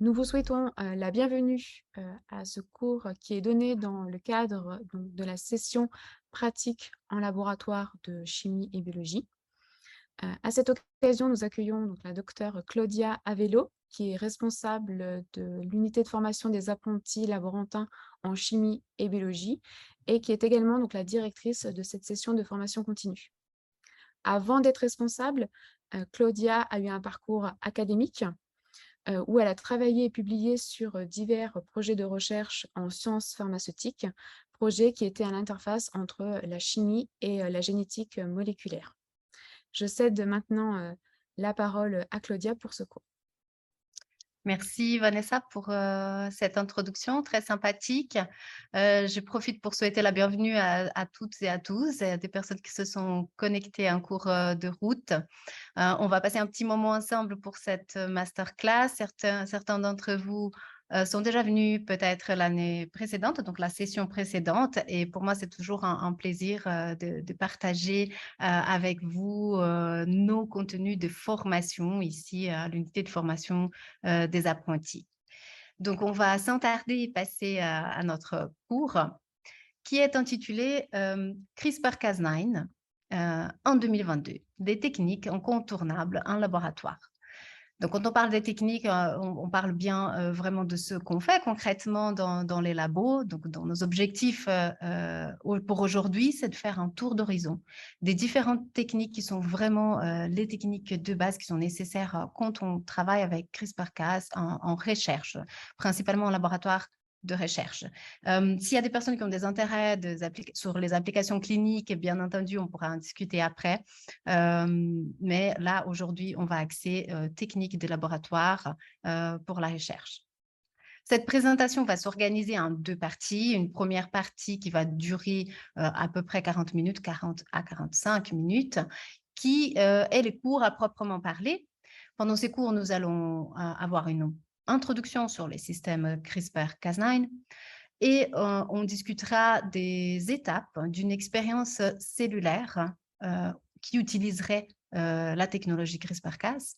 Nous vous souhaitons la bienvenue à ce cours qui est donné dans le cadre donc, de la session pratique en laboratoire de chimie et biologie. À cette occasion, nous accueillons donc la docteure Claudia Avello, qui est responsable de l'unité de formation des apprentis laborantins en chimie et biologie et qui est également donc, la directrice de cette session de formation continue. Avant d'être responsable, Claudia a eu un parcours académique où elle a travaillé et publié sur, divers projets de recherche en sciences pharmaceutiques, projets qui étaient à l'interface entre, la chimie et la génétique, moléculaire. Je cède maintenant, la parole à Claudia pour ce cours. Merci Vanessa pour cette introduction très sympathique. Je profite pour souhaiter la bienvenue à toutes et à tous, et à des personnes qui se sont connectées en cours de route. On va passer un petit moment ensemble pour cette masterclass. Certains d'entre vous sont déjà venus peut-être l'année précédente, donc la session précédente. Et pour moi, c'est toujours un plaisir de partager avec vous nos contenus de formation ici à l'unité de formation des apprentis. Donc, on va sans tarder passer à notre cours qui est intitulé CRISPR-Cas9 en 2022, des techniques incontournables en laboratoire. Donc, quand on parle des techniques, on parle bien vraiment de ce qu'on fait concrètement dans les labos. Donc, dans nos objectifs pour aujourd'hui, c'est de faire un tour d'horizon des différentes techniques qui sont vraiment les techniques de base qui sont nécessaires quand on travaille avec CRISPR-Cas en recherche, principalement en laboratoire de recherche. S'il y a des personnes qui ont des intérêts sur les applications cliniques, bien entendu, on pourra en discuter après. Mais là, aujourd'hui, on va axer techniques de laboratoire pour la recherche. Cette présentation va s'organiser en deux parties. Une première partie qui va durer à peu près 40 minutes, 40 à 45 minutes, qui est les cours à proprement parler. Pendant ces cours, nous allons avoir une introduction sur les systèmes CRISPR-Cas9 et on discutera des étapes d'une expérience cellulaire qui utiliserait la technologie CRISPR-Cas.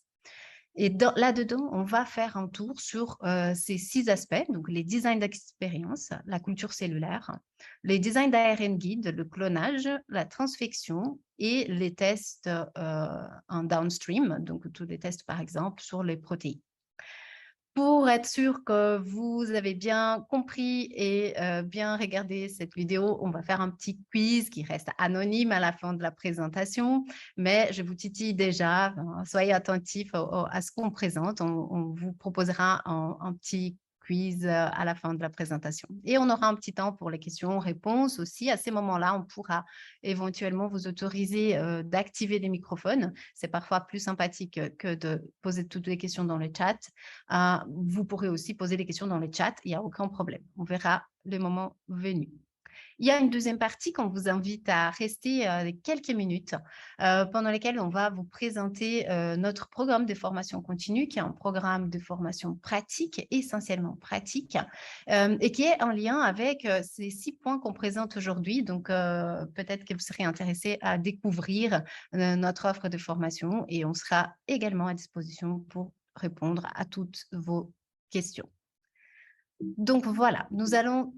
Et là-dedans, on va faire un tour sur ces 6 aspects, donc les designs d'expérience, la culture cellulaire, les designs d'ARN guide, le clonage, la transfection et les tests en downstream, donc tous les tests par exemple sur les protéines. Pour être sûr que vous avez bien compris et bien regardé cette vidéo, on va faire un petit quiz qui reste anonyme à la fin de la présentation, mais je vous titille déjà, soyez attentifs à ce qu'on présente. On vous proposera un petit quiz à la fin de la présentation. Et on aura un petit temps pour les questions-réponses aussi. À ces moments-là, on pourra éventuellement vous autoriser d'activer les microphones. C'est parfois plus sympathique que de poser toutes les questions dans le chat. Vous pourrez aussi poser des questions dans le chat, il n'y a aucun problème. On verra le moment venu. Il y a une deuxième partie qu'on vous invite à rester quelques minutes pendant lesquelles on va vous présenter notre programme de formation continue, qui est un programme de formation pratique, essentiellement pratique, et qui est en lien avec ces 6 points qu'on présente aujourd'hui. Donc, peut-être que vous serez intéressé à découvrir notre offre de formation et on sera également à disposition pour répondre à toutes vos questions. Donc voilà, nous allons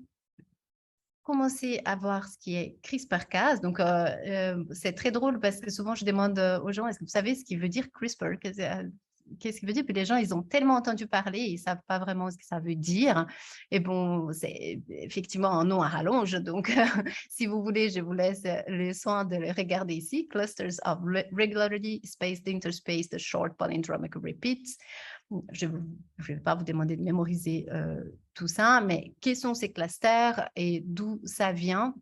commencer à voir ce qui est CRISPR-Cas. Donc, c'est très drôle parce que souvent, je demande aux gens, est-ce que vous savez ce qui veut dire CRISPR? Qu'est-ce qu'il veut dire? Puis les gens, ils ont tellement entendu parler, ils ne savent pas vraiment ce que ça veut dire. Et bon, c'est effectivement un nom à rallonge. Donc, si vous voulez, je vous laisse le soin de le regarder ici. Clusters of regularly spaced interspaced short palindromic repeats. Je ne vais pas vous demander de mémoriser tout ça, mais quels sont ces clusters et d'où ça vient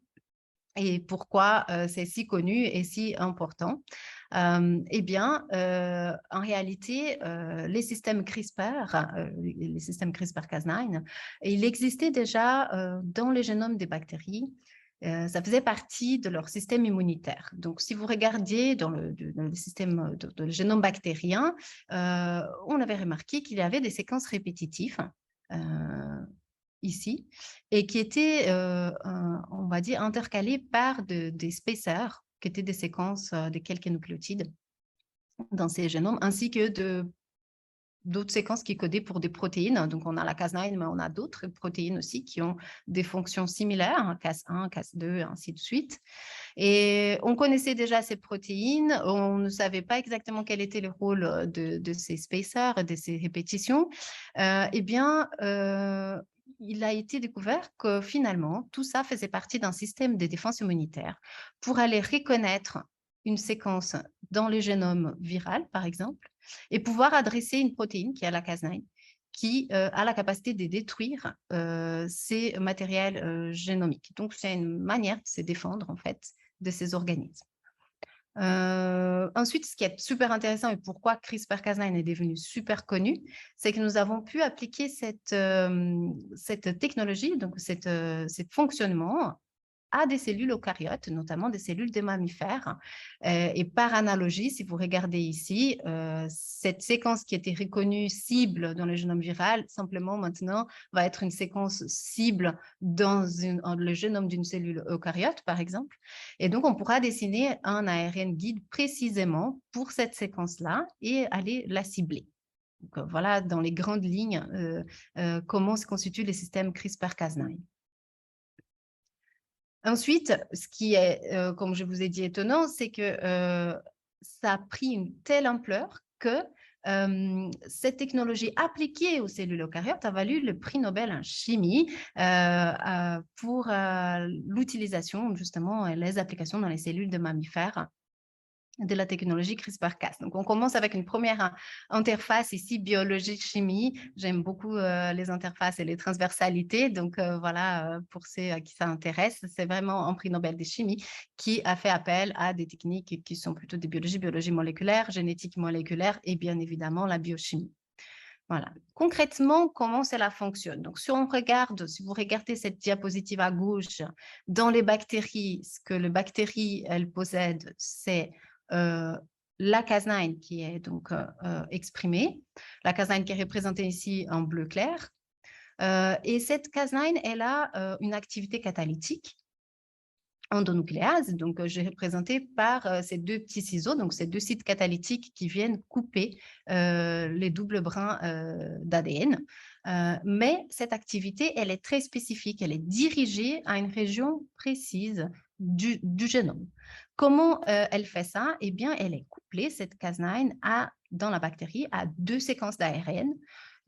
et pourquoi c'est si connu et si important? Eh bien, en réalité, les systèmes CRISPR, les systèmes CRISPR-Cas9, il existait déjà dans les génomes des bactéries. Ça faisait partie de leur système immunitaire. Donc, si vous regardiez dans le système, dans le génome bactérien, on avait remarqué qu'il y avait des séquences répétitives ici et qui étaient, on va dire, intercalées par des spacers, qui étaient des séquences de quelques nucléotides dans ces génomes, ainsi que d'autres séquences qui codaient pour des protéines. Donc, on a la Cas9, mais on a d'autres protéines aussi qui ont des fonctions similaires, hein, Cas1, Cas2, ainsi de suite. Et on connaissait déjà ces protéines, on ne savait pas exactement quel était le rôle de ces spacers, de ces répétitions. Eh bien, il a été découvert que finalement, tout ça faisait partie d'un système de défense immunitaire pour aller reconnaître une séquence dans le génome viral, par exemple, et pouvoir adresser une protéine qui est la Cas9, qui a la capacité de détruire ces matériels génomiques. Donc, c'est une manière de se défendre, en fait, de ces organismes. Ensuite, ce qui est super intéressant et pourquoi CRISPR-Cas9 est devenu super connu, c'est que nous avons pu appliquer cette technologie, donc ce fonctionnement à des cellules eucaryotes, notamment des cellules des mammifères. Et par analogie, si vous regardez ici, cette séquence qui était reconnue cible dans le génome viral, simplement maintenant va être une séquence cible dans le génome d'une cellule eucaryote, par exemple. Et donc, on pourra dessiner un ARN guide précisément pour cette séquence-là et aller la cibler. Donc, voilà, dans les grandes lignes, comment se constitue le système CRISPR-Cas9. Ensuite, ce qui est, comme je vous ai dit, étonnant, c'est que ça a pris une telle ampleur que cette technologie appliquée aux cellules eucaryotes a valu le prix Nobel en chimie pour l'utilisation, justement, et les applications dans les cellules de mammifères de la technologie CRISPR-Cas. Donc, on commence avec une première interface ici, biologie-chimie. J'aime beaucoup les interfaces et les transversalités. Donc, voilà, pour ceux à qui ça intéresse, c'est vraiment un prix Nobel de chimie qui a fait appel à des techniques qui sont plutôt des biologie moléculaire, génétique moléculaire et bien évidemment la biochimie. Voilà. Concrètement, comment cela fonctionne? Donc, si vous regardez cette diapositive à gauche, dans les bactéries, ce que les bactéries, elles possèdent, c'est la Cas9 qui est donc exprimée, la Cas9 qui est représentée ici en bleu clair. Et cette Cas9, elle a une activité catalytique endonucléase, donc je vais représenter par ces deux petits ciseaux, donc ces deux sites catalytiques qui viennent couper les doubles brins d'ADN. Mais cette activité, elle est très spécifique, elle est dirigée à une région précise du génome. Comment elle fait ça? Eh bien, elle est couplée, cette Cas9, dans la bactérie, à deux séquences d'ARN.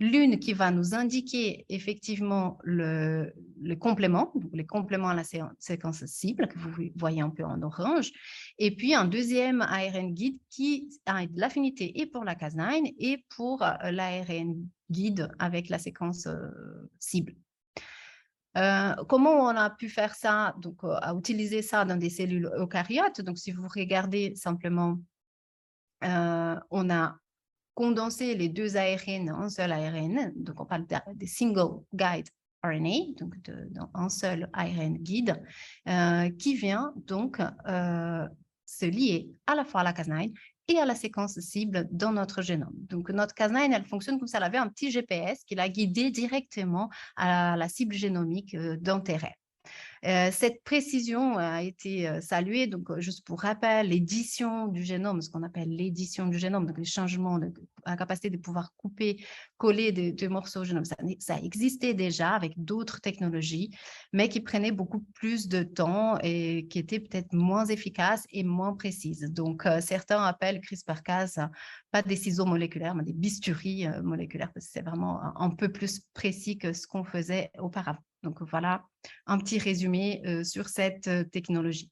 L'une qui va nous indiquer effectivement le complément, donc les compléments à la séquence cible, que vous voyez un peu en orange, et puis un deuxième ARN guide qui a de l'affinité et pour la Cas9 et pour l'ARN guide avec la séquence cible. Comment on a pu faire ça? Donc, à utiliser ça dans des cellules eucaryotes. Donc, si vous regardez simplement, on a condenser les deux ARN en un seul ARN, donc on parle de single guide RNA, donc un seul ARN guide, qui vient donc se lier à la fois à la Cas9 et à la séquence cible dans notre génome. Donc notre Cas9, elle fonctionne comme si elle avait un petit GPS qui l'a guidée directement à la cible génomique d'intérêt. Cette précision a été saluée, donc juste pour rappel, l'édition du génome, ce qu'on appelle l'édition du génome, donc les changements, la capacité de pouvoir couper, coller des morceaux au génome, ça existait déjà avec d'autres technologies, mais qui prenaient beaucoup plus de temps et qui étaient peut-être moins efficaces et moins précises. Donc, certains appellent CRISPR-Cas pas des ciseaux moléculaires, mais des bisturies moléculaires, parce que c'est vraiment un peu plus précis que ce qu'on faisait auparavant. Donc, voilà un petit résumé sur cette technologie.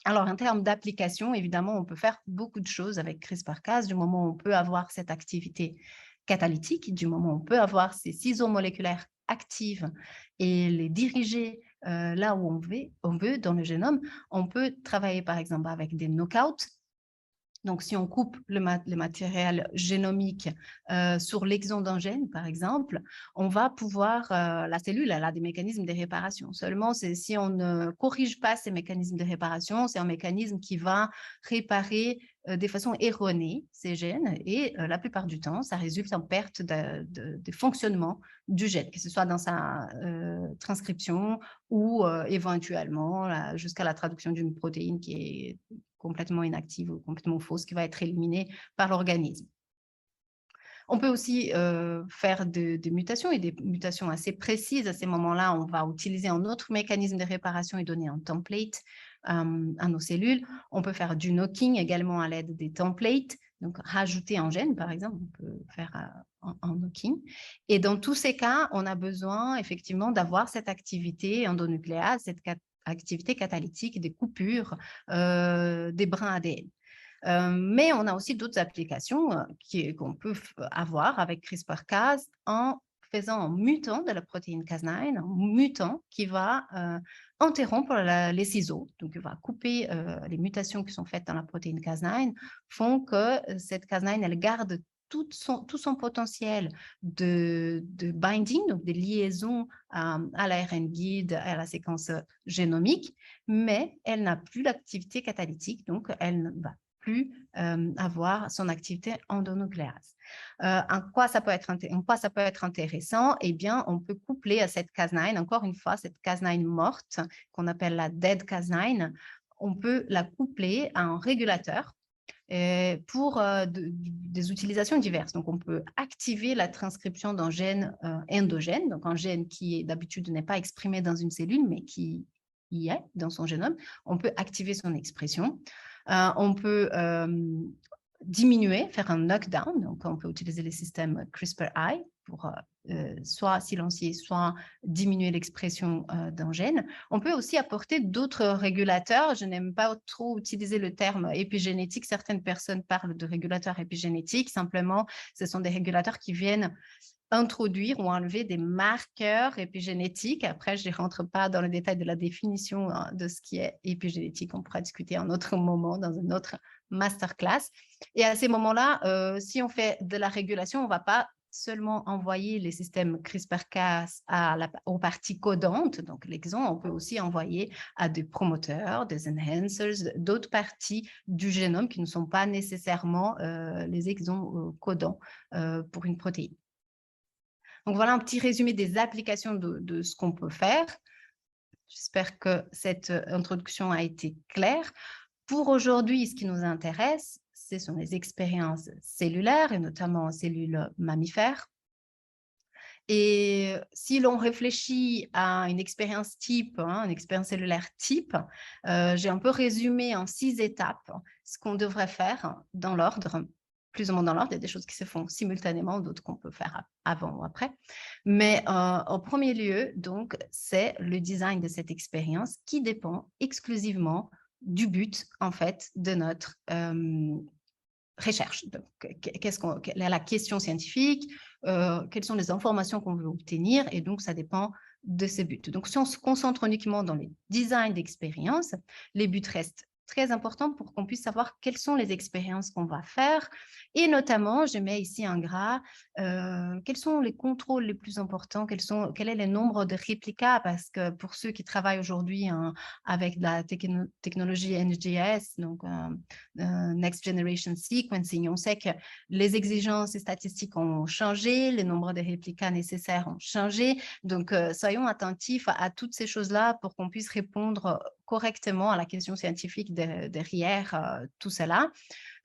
Alors, en termes d'application, évidemment, on peut faire beaucoup de choses avec CRISPR-Cas du moment où on peut avoir cette activité catalytique, du moment où on peut avoir ces ciseaux moléculaires actifs et les diriger là où on veut dans le génome. On peut travailler, par exemple, avec des knockouts. Donc, si on coupe le matériel génomique sur l'exon d'un gène, par exemple, on va pouvoir, la cellule, elle a des mécanismes de réparation. Seulement, si on ne corrige pas ces mécanismes de réparation, c'est un mécanisme qui va réparer de façon erronée ces gènes et la plupart du temps, ça résulte en perte de fonctionnement du gène, que ce soit dans sa transcription ou éventuellement jusqu'à la traduction d'une protéine qui est complètement inactive ou complètement fausse qui va être éliminée par l'organisme. On peut aussi faire des mutations et des mutations assez précises. À ces moments-là, on va utiliser un autre mécanisme de réparation et donner un template à nos cellules. On peut faire du knocking également à l'aide des templates. Donc, rajouter un gène, par exemple, on peut faire en knocking. Et dans tous ces cas, on a besoin effectivement d'avoir cette activité endonucléase, cette activité catalytique des coupures des brins ADN. Mais on a aussi d'autres applications qu'on peut avoir avec CRISPR-Cas en faisant un mutant de la protéine Cas9, un mutant qui va interrompre les ciseaux, donc il va couper les mutations qui sont faites dans la protéine Cas9, font que cette Cas9, elle garde tout son potentiel de binding, donc des liaisons à l'ARN guide, à la séquence génomique, mais elle n'a plus l'activité catalytique, donc elle ne va plus avoir son activité endonucléase. En quoi ça peut être intéressant? Eh bien, on peut coupler à cette Cas9, encore une fois, cette Cas9 morte, qu'on appelle la dead Cas9, on peut la coupler à un régulateur pour des utilisations diverses. Donc, on peut activer la transcription d'un gène endogène, donc un gène qui d'habitude n'est pas exprimé dans une cellule, mais qui y est dans son génome. On peut activer son expression. On peut diminuer, faire un knockdown. Donc, on peut utiliser les systèmes CRISPR-I pour soit silencier, soit diminuer l'expression d'un gène. On peut aussi apporter d'autres régulateurs. Je n'aime pas trop utiliser le terme épigénétique. Certaines personnes parlent de régulateurs épigénétiques. Simplement, ce sont des régulateurs qui viennent introduire ou enlever des marqueurs épigénétiques. Après, je ne rentre pas dans le détail de la définition de ce qui est épigénétique. On pourra discuter à un autre moment dans une autre masterclass. Et à ces moments-là, si on fait de la régulation, on ne va pas seulement envoyer les systèmes CRISPR-Cas aux parties codantes, donc l'exon, on peut aussi envoyer à des promoteurs, des enhancers, d'autres parties du génome qui ne sont pas nécessairement les exons codants pour une protéine. Donc, voilà un petit résumé des applications de ce qu'on peut faire. J'espère que cette introduction a été claire. Pour aujourd'hui, ce qui nous intéresse, ce sont les expériences cellulaires et notamment en cellules mammifères. Et si l'on réfléchit à une expérience type, une expérience cellulaire type, j'ai un peu résumé en 6 étapes ce qu'on devrait faire dans l'ordre, plus ou moins dans l'ordre. Il y a des choses qui se font simultanément, d'autres qu'on peut faire avant ou après. Mais en premier lieu, donc, c'est le design de cette expérience qui dépend exclusivement du but, en fait, de notre recherche. Donc, quelle est la question scientifique, quelles sont les informations qu'on veut obtenir, et donc ça dépend de ces buts. Donc, si on se concentre uniquement dans les designs d'expériences, les buts restent très importants pour qu'on puisse savoir quelles sont les expériences qu'on va faire. Et notamment, je mets ici un gras, quels sont les contrôles les plus importants, quel est le nombre de réplicas, parce que pour ceux qui travaillent aujourd'hui avec de la technologie NGS, donc Next Generation Sequencing, on sait que les exigences statistiques ont changé, les nombres de réplicas nécessaires ont changé. Donc, soyons attentifs à toutes ces choses-là pour qu'on puisse répondre correctement à la question scientifique derrière tout cela.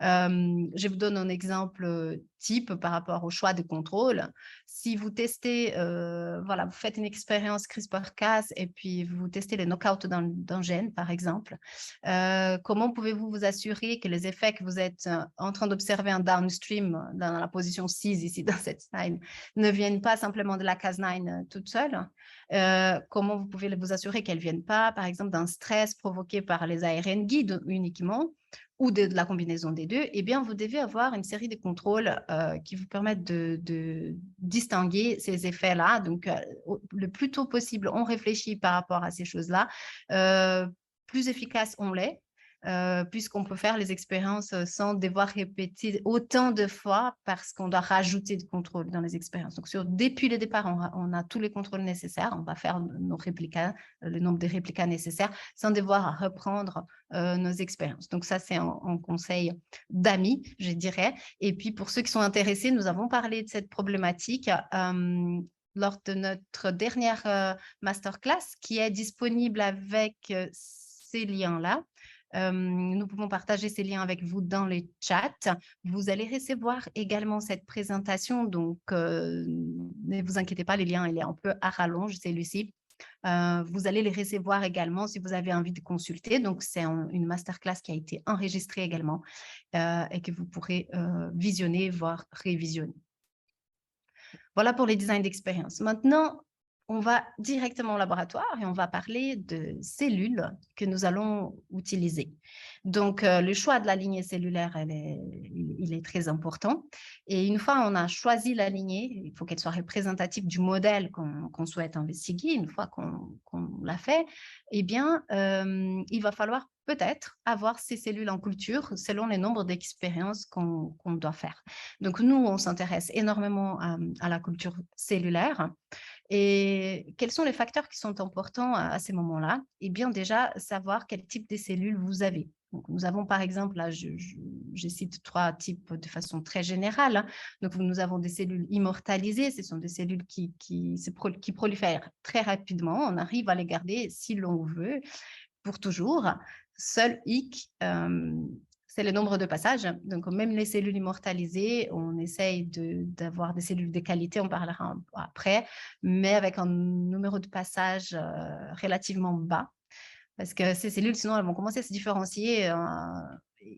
Je vous donne un exemple type par rapport au choix de contrôle. Si vous testez, voilà, vous faites une expérience CRISPR-Cas et puis vous testez les knockouts d'un gène, par exemple, comment pouvez-vous vous assurer que les effets que vous êtes en train d'observer en downstream, dans la position 6 ici dans cette slide, ne viennent pas simplement de la Cas9 toute seule? Comment vous pouvez vous assurer qu'elles ne viennent pas, par exemple, d'un stress provoqué par les ARN guides uniquement, ou de la combinaison des deux? Eh bien, vous devez avoir une série de contrôles qui vous permettent de distinguer ces effets-là. Donc, le plus tôt possible, on réfléchit par rapport à ces choses-là. Plus efficace on l'est, puisqu'on peut faire les expériences sans devoir répéter autant de fois parce qu'on doit rajouter de contrôles dans les expériences. Donc, depuis le départ, on a tous les contrôles nécessaires. On va faire nos réplicas, le nombre de réplicas nécessaires, sans devoir reprendre nos expériences. Donc, ça, c'est un conseil d'amis, je dirais. Et puis, pour ceux qui sont intéressés, nous avons parlé de cette problématique lors de notre dernière masterclass qui est disponible avec ces liens-là. Nous pouvons partager ces liens avec vous dans les chats. Vous allez recevoir également cette présentation, donc ne vous inquiétez pas, les liens, il est un peu à rallonge, celui-ci. Vous allez les recevoir également si vous avez envie de consulter. Donc, c'est une masterclass qui a été enregistrée également et que vous pourrez visionner, voire révisionner. Voilà pour les designs d'expérience. Maintenant, on va directement au laboratoire et on va parler de cellules que nous allons utiliser. Donc, le choix de la lignée cellulaire, il est très important. Et une fois on a choisi la lignée, il faut qu'elle soit représentative du modèle qu'on souhaite investiguer. Une fois qu'on l'a fait, eh bien, il va falloir peut-être avoir ces cellules en culture selon les nombres d'expériences qu'on doit faire. Donc, nous, on s'intéresse énormément à la culture cellulaire. Et quels sont les facteurs qui sont importants à ces moments-là? Eh bien, déjà, savoir quel type de cellules vous avez. Donc, nous avons par exemple, là, je cite 3 types de façon très générale, hein. Donc, nous avons des cellules immortalisées, ce sont des cellules qui prolifèrent très rapidement. On arrive à les garder si l'on veut pour toujours. Seul hic, c'est le nombre de passages. Donc, même les cellules immortalisées, on essaye d'avoir des cellules de qualité, on parlera après, mais avec un numéro de passages relativement bas, parce que ces cellules, sinon, elles vont commencer à se différencier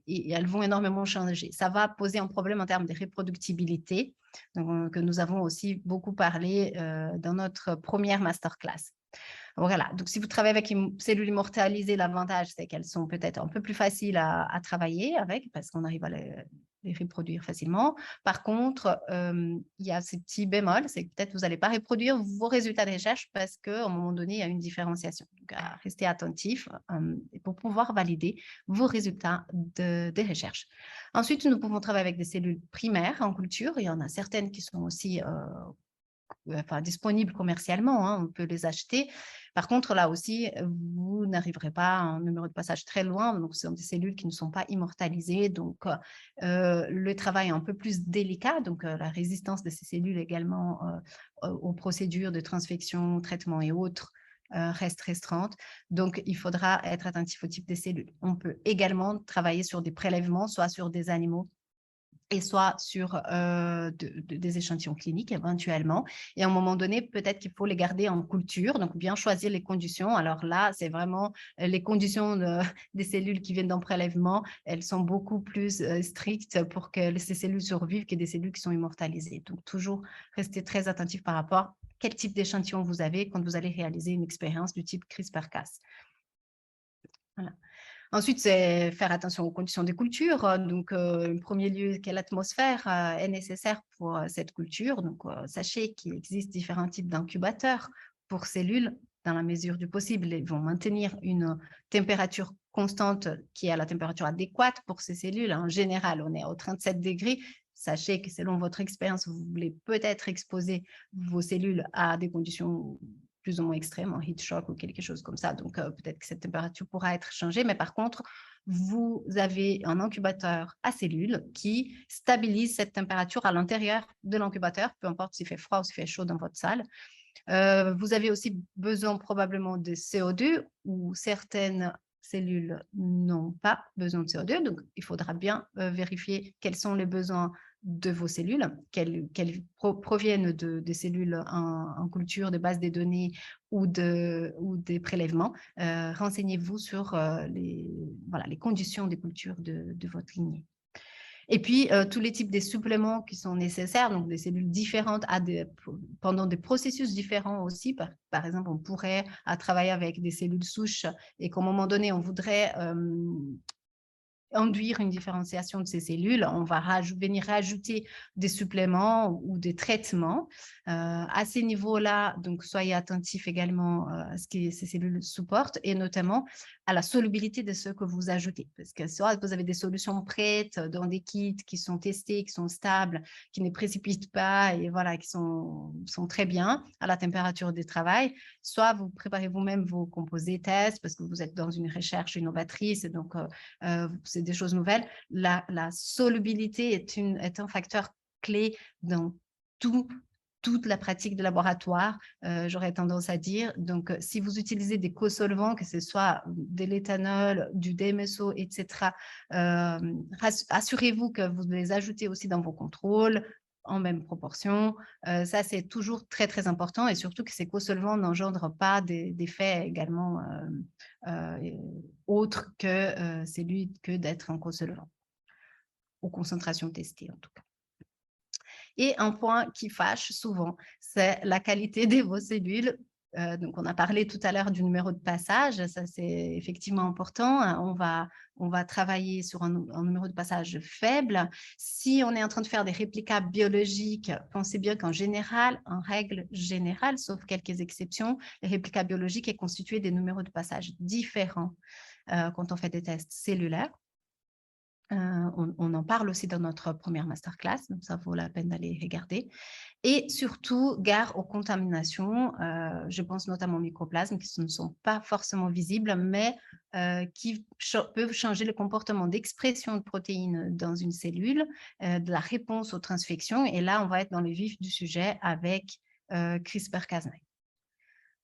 et elles vont énormément changer. Ça va poser un problème en termes de reproductibilité, donc, que nous avons aussi beaucoup parlé dans notre première masterclass. Voilà, donc si vous travaillez avec une cellule immortalisée, l'avantage, c'est qu'elles sont peut-être un peu plus faciles à travailler avec, parce qu'on arrive à les reproduire facilement. Par contre, il y a ces petits bémols, c'est que peut-être vous n'allez pas reproduire vos résultats de recherche parce qu'à un moment donné, il y a une différenciation. Donc, à rester attentif pour pouvoir valider vos résultats de recherche. Ensuite, nous pouvons travailler avec des cellules primaires en culture. Il y en a certaines qui sont aussi disponibles commercialement, hein, on peut les acheter. Par contre, là aussi, vous n'arriverez pas à un numéro de passage très loin, donc ce sont des cellules qui ne sont pas immortalisées, donc le travail est un peu plus délicat, donc la résistance de ces cellules également aux procédures de transfection, traitement et autres reste restreinte, donc il faudra être attentif au type de cellules. On peut également travailler sur des prélèvements, soit sur des animaux, et soit sur des échantillons cliniques éventuellement. Et à un moment donné, peut-être qu'il faut les garder en culture, donc bien choisir les conditions. Alors là, c'est vraiment les conditions des cellules qui viennent d'un prélèvement, elles sont beaucoup plus strictes pour que ces cellules survivent que des cellules qui sont immortalisées. Donc toujours rester très attentif par rapport à quel type d'échantillon vous avez quand vous allez réaliser une expérience du type CRISPR-Cas. Voilà. Ensuite, c'est faire attention aux conditions de culture. Donc, en premier lieu, quelle atmosphère est nécessaire pour cette culture. Donc, sachez qu'il existe différents types d'incubateurs pour cellules. Dans la mesure du possible, ils vont maintenir une température constante qui est la température adéquate pour ces cellules. En général, on est aux 37 degrés. Sachez que selon votre expérience, vous voulez peut-être exposer vos cellules à des conditions plus ou moins extrême, en heat shock ou quelque chose comme ça. Donc, peut-être que cette température pourra être changée. Mais par contre, vous avez un incubateur à cellules qui stabilise cette température à l'intérieur de l'incubateur, peu importe s'il fait froid ou s'il fait chaud dans votre salle. Vous avez aussi besoin probablement de CO2 ou certaines cellules n'ont pas besoin de CO2. Donc, il faudra bien vérifier quels sont les besoins de vos cellules, qu'elles proviennent de cellules en culture, de bases de données ou des prélèvements. Renseignez-vous sur les conditions de culture de votre lignée. Et puis, tous les types de suppléments qui sont nécessaires, donc des cellules différentes pendant des processus différents aussi. Par exemple, on pourrait travailler avec des cellules souches et qu'à un moment donné, on voudrait induire une différenciation de ces cellules, on va venir rajouter des suppléments ou des traitements. À ces niveaux-là, donc soyez attentifs également à ce que ces cellules supportent et notamment à la solubilité de ce que vous ajoutez. Parce que soit vous avez des solutions prêtes dans des kits qui sont testés, qui sont stables, qui ne précipitent pas et voilà, qui sont très bien à la température de travail, soit vous préparez vous-même vos composés tests parce que vous êtes dans une recherche innovatrice et donc c'est des choses nouvelles. La solubilité est un facteur clé dans tous toute la pratique de laboratoire, j'aurais tendance à dire. Donc, si vous utilisez des cosolvants, que ce soit de l'éthanol, du DMSO, etc., assurez-vous que vous les ajoutez aussi dans vos contrôles en même proportion. Ça, c'est toujours très, très important et surtout que ces cosolvants n'engendrent pas d'effets également autres que celui que d'être un cosolvant, aux concentrations testées en tout cas. Et un point qui fâche souvent, c'est la qualité de vos cellules. Donc, on a parlé tout à l'heure du numéro de passage, ça c'est effectivement important. On va travailler sur un numéro de passage faible. Si on est en train de faire des réplicas biologiques, pensez bien qu'en général, en règle générale, sauf quelques exceptions, les réplicas biologiques est constitué des numéros de passage différents quand on fait des tests cellulaires. On en parle aussi dans notre première masterclass, donc ça vaut la peine d'aller regarder. Et surtout, gare aux contaminations. Je pense notamment aux mycoplasmes qui ne sont pas forcément visibles, mais qui peuvent changer le comportement d'expression de protéines dans une cellule, de la réponse aux transfections. Et là, on va être dans le vif du sujet avec CRISPR-Cas9.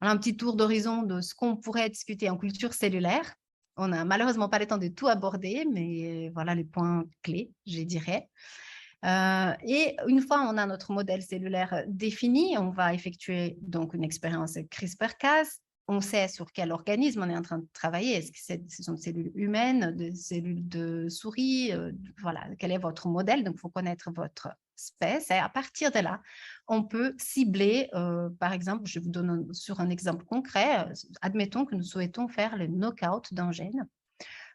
Voilà un petit tour d'horizon de ce qu'on pourrait discuter en culture cellulaire. On n'a malheureusement pas le temps de tout aborder, mais voilà les points clés, je dirais. Et une fois on a notre modèle cellulaire défini, on va effectuer donc une expérience CRISPR-Cas. On sait sur quel organisme on est en train de travailler. Est-ce que ce sont des cellules humaines, des cellules de souris? Voilà, quel est votre modèle? Donc, il faut connaître votre espèce. Et à partir de là, on peut cibler, par exemple, je vous donne sur un exemple concret, admettons que nous souhaitons faire le knockout d'un gène,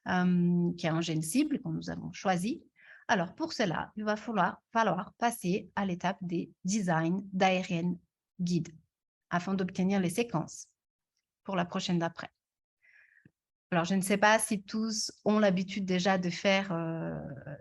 qui est un gène cible que nous avons choisi. Alors, pour cela, il va falloir passer à l'étape des designs d'ARN guide afin d'obtenir les séquences pour la prochaine d'après. Alors, je ne sais pas si tous ont l'habitude déjà de faire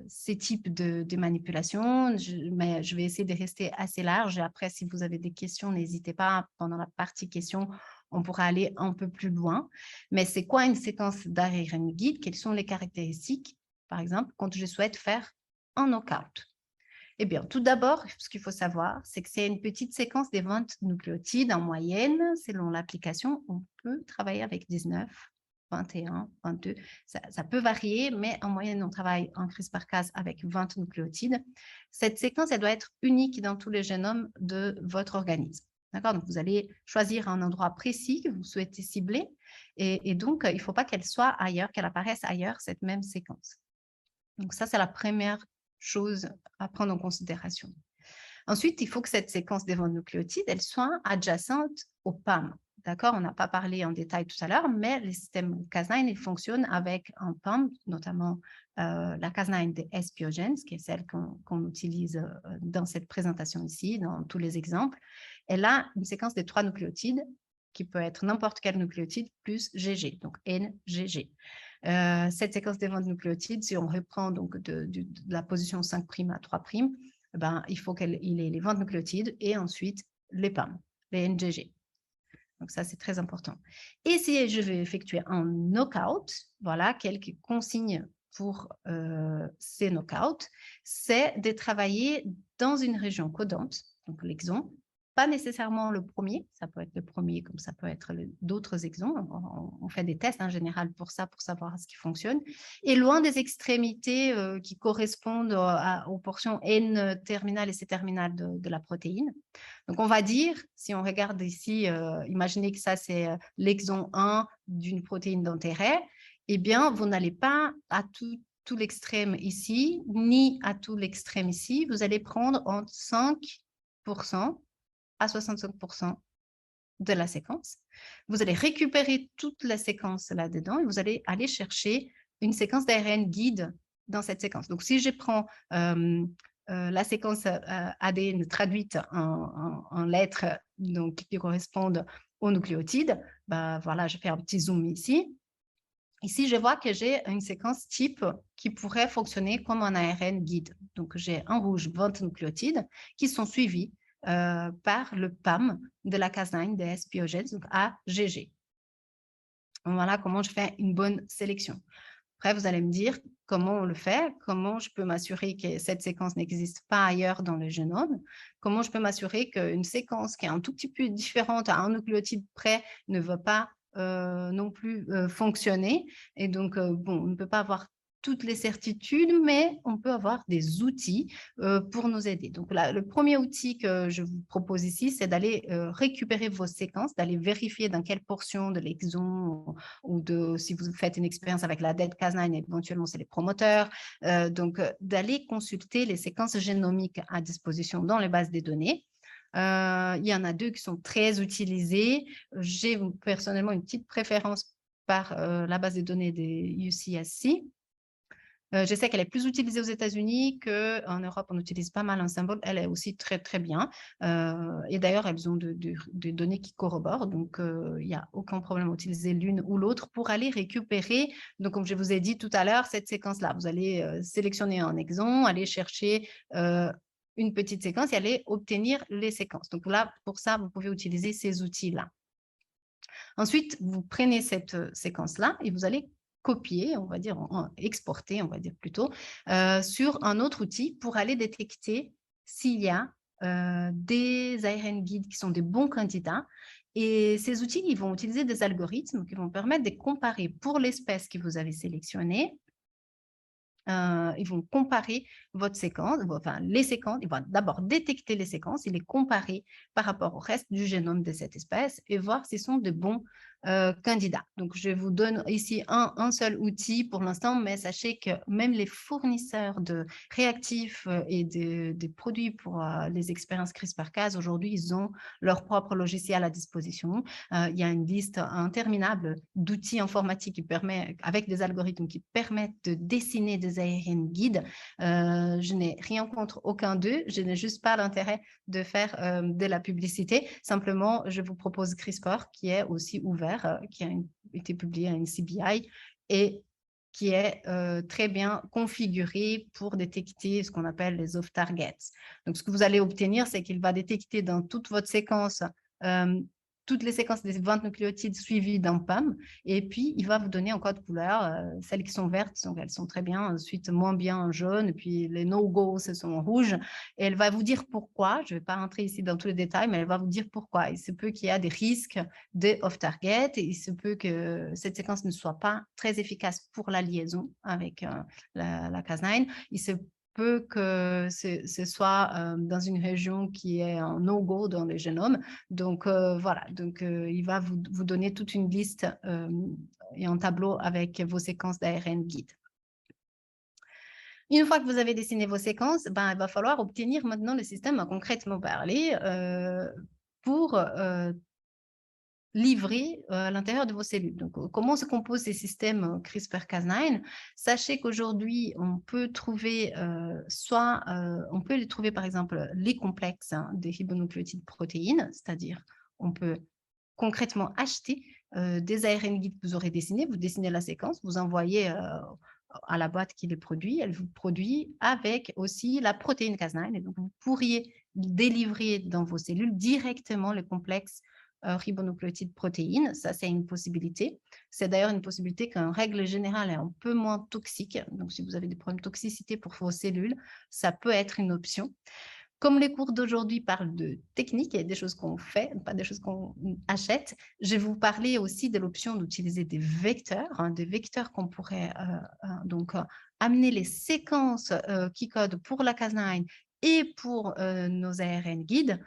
ces types de manipulations, mais je vais essayer de rester assez large. Et après, si vous avez des questions, n'hésitez pas. Pendant la partie questions, on pourra aller un peu plus loin. Mais c'est quoi une séquence d'ARN guide? Quelles sont les caractéristiques, par exemple, quand je souhaite faire un knockout? Eh bien, tout d'abord, ce qu'il faut savoir, c'est que c'est une petite séquence des 20 nucléotides en moyenne. Selon l'application, on peut travailler avec 19, 21, 22. Ça peut varier, mais en moyenne, on travaille en CRISPR-Cas avec 20 nucléotides. Cette séquence, elle doit être unique dans tous les génomes de votre organisme. D'accord? Donc, vous allez choisir un endroit précis que vous souhaitez cibler. Et donc, il ne faut pas qu'elle soit ailleurs, qu'elle apparaisse ailleurs, cette même séquence. Donc, ça, c'est la première chose à prendre en considération. Ensuite, il faut que cette séquence des 20 nucléotides, elle soit adjacente au PAM. D'accord? On n'a pas parlé en détail tout à l'heure, mais les systèmes Cas9, ils fonctionnent avec un PAM, notamment la Cas9 des S-Biogens, qui est celle qu'on utilise dans cette présentation ici, dans tous les exemples. Elle a une séquence de 3 nucléotides, qui peut être n'importe quel nucléotide, plus GG, donc NGG. Cette séquence des 20 nucléotides, si on reprend donc de la position 5' à 3', ben, il faut qu'il ait les 20 nucléotides et ensuite les PAM, les NGG. Donc ça, c'est très important. Et si je vais effectuer un knockout, voilà, quelques consignes pour ces knockouts, c'est de travailler dans une région codante, donc l'exon, pas nécessairement le premier, ça peut être le premier comme ça peut être d'autres exons. On fait des tests en général pour ça, pour savoir ce qui fonctionne. Et loin des extrémités qui correspondent aux portions N terminales et C terminales de la protéine. Donc, on va dire, si on regarde ici, imaginez que ça, c'est l'exon 1 d'une protéine d'intérêt, eh bien, vous n'allez pas à tout l'extrême ici, ni à tout l'extrême ici. Vous allez prendre entre 5% à 65% de la séquence. Vous allez récupérer toute la séquence là-dedans et vous allez aller chercher une séquence d'ARN guide dans cette séquence. Donc, si je prends la séquence ADN traduite en lettres donc, qui correspondent aux nucléotides, ben, voilà, je fais un petit zoom ici. Ici, je vois que j'ai une séquence type qui pourrait fonctionner comme un ARN guide. Donc, j'ai en rouge 20 nucléotides qui sont suivis par le PAM de la Cas9 des S-Biogens, donc AGG. Voilà comment je fais une bonne sélection. Après, vous allez me dire comment on le fait, comment je peux m'assurer que cette séquence n'existe pas ailleurs dans le génome, comment je peux m'assurer qu'une séquence qui est un tout petit peu différente à un nucléotide près ne va pas non plus fonctionner. Et donc, bon, on ne peut pas avoir toutes les certitudes, mais on peut avoir des outils pour nous aider. Donc, là, le premier outil que je vous propose ici, c'est d'aller récupérer vos séquences, d'aller vérifier dans quelle portion de l'exon ou de, si vous faites une expérience avec la DEAD-Cas9, éventuellement, c'est les promoteurs. Donc, d'aller consulter les séquences génomiques à disposition dans les bases des données. Il y en a 2 qui sont très utilisées. J'ai personnellement une petite préférence par la base de données des UCSC. Je sais qu'elle est plus utilisée aux États-Unis qu'en Europe. On utilise pas mal un symbole. Elle est aussi très, très bien. Et d'ailleurs, elles ont des données qui corroborent. Donc, il n'y a aucun problème à utiliser l'une ou l'autre pour aller récupérer. Donc, comme je vous ai dit tout à l'heure, cette séquence-là, vous allez sélectionner un exon, aller chercher une petite séquence et aller obtenir les séquences. Donc là, pour ça, vous pouvez utiliser ces outils-là. Ensuite, vous prenez cette séquence-là et vous allez copier, on va dire, exporter, on va dire plutôt, sur un autre outil pour aller détecter s'il y a des ARN guides qui sont des bons candidats. Et ces outils, ils vont utiliser des algorithmes qui vont permettre de comparer pour l'espèce que vous avez sélectionnée. Ils vont comparer votre séquence, enfin les séquences, ils vont d'abord détecter les séquences et les comparer par rapport au reste du génome de cette espèce et voir s'ils sont de bons candidats. Donc, je vous donne ici un seul outil pour l'instant, mais sachez que même les fournisseurs de réactifs et des produits pour les expériences CRISPR-Cas, aujourd'hui, ils ont leur propre logiciel à disposition. Il y a une liste interminable d'outils informatiques qui permet, avec des algorithmes qui permettent de dessiner des ARN guides. Je n'ai rien contre aucun d'eux, je n'ai juste pas l'intérêt de faire de la publicité. Simplement, je vous propose CRISPR qui est aussi ouvert, qui a été publié à une CBI et qui est très bien configuré pour détecter ce qu'on appelle les off-targets. Donc, ce que vous allez obtenir, c'est qu'il va détecter dans toute votre séquence toutes les séquences des 20 nucléotides suivies d'un PAM, et puis il va vous donner en code couleur. Celles qui sont vertes, donc elles sont très bien, ensuite moins bien en jaune, et puis les no-go, ce sont en rouge, et elle va vous dire pourquoi. Je ne vais pas rentrer ici dans tous les détails, mais elle va vous dire pourquoi. Il se peut qu'il y ait des risques de off-target, et il se peut que cette séquence ne soit pas très efficace pour la liaison avec la Cas9. Il se peut que ce soit dans une région qui est en no-go dans le génome. Donc, voilà, donc, il va vous donner toute une liste et un tableau avec vos séquences d'ARN guide. Une fois que vous avez dessiné vos séquences, ben, il va falloir obtenir maintenant le système à concrètement parler pour livrés à l'intérieur de vos cellules. Donc, comment se composent ces systèmes CRISPR-Cas9? Sachez qu'aujourd'hui, on peut trouver on peut les trouver par exemple les complexes des ribonucléotides protéines, c'est-à-dire on peut concrètement acheter des ARN guides que vous aurez dessinés, vous dessinez la séquence, vous envoyez à la boîte qui les produit, elle vous produit avec aussi la protéine Cas9, et donc vous pourriez délivrer dans vos cellules directement le complexe ribonucléotides protéines. Ça, c'est une possibilité. C'est d'ailleurs une possibilité qu'en règle générale est un peu moins toxique. Donc, si vous avez des problèmes de toxicité pour vos cellules, ça peut être une option. Comme les cours d'aujourd'hui parlent de technique et des choses qu'on fait, pas des choses qu'on achète, je vais vous parler aussi de l'option d'utiliser des vecteurs qu'on pourrait donc amener les séquences qui codent pour la Cas9 et pour nos ARN guides.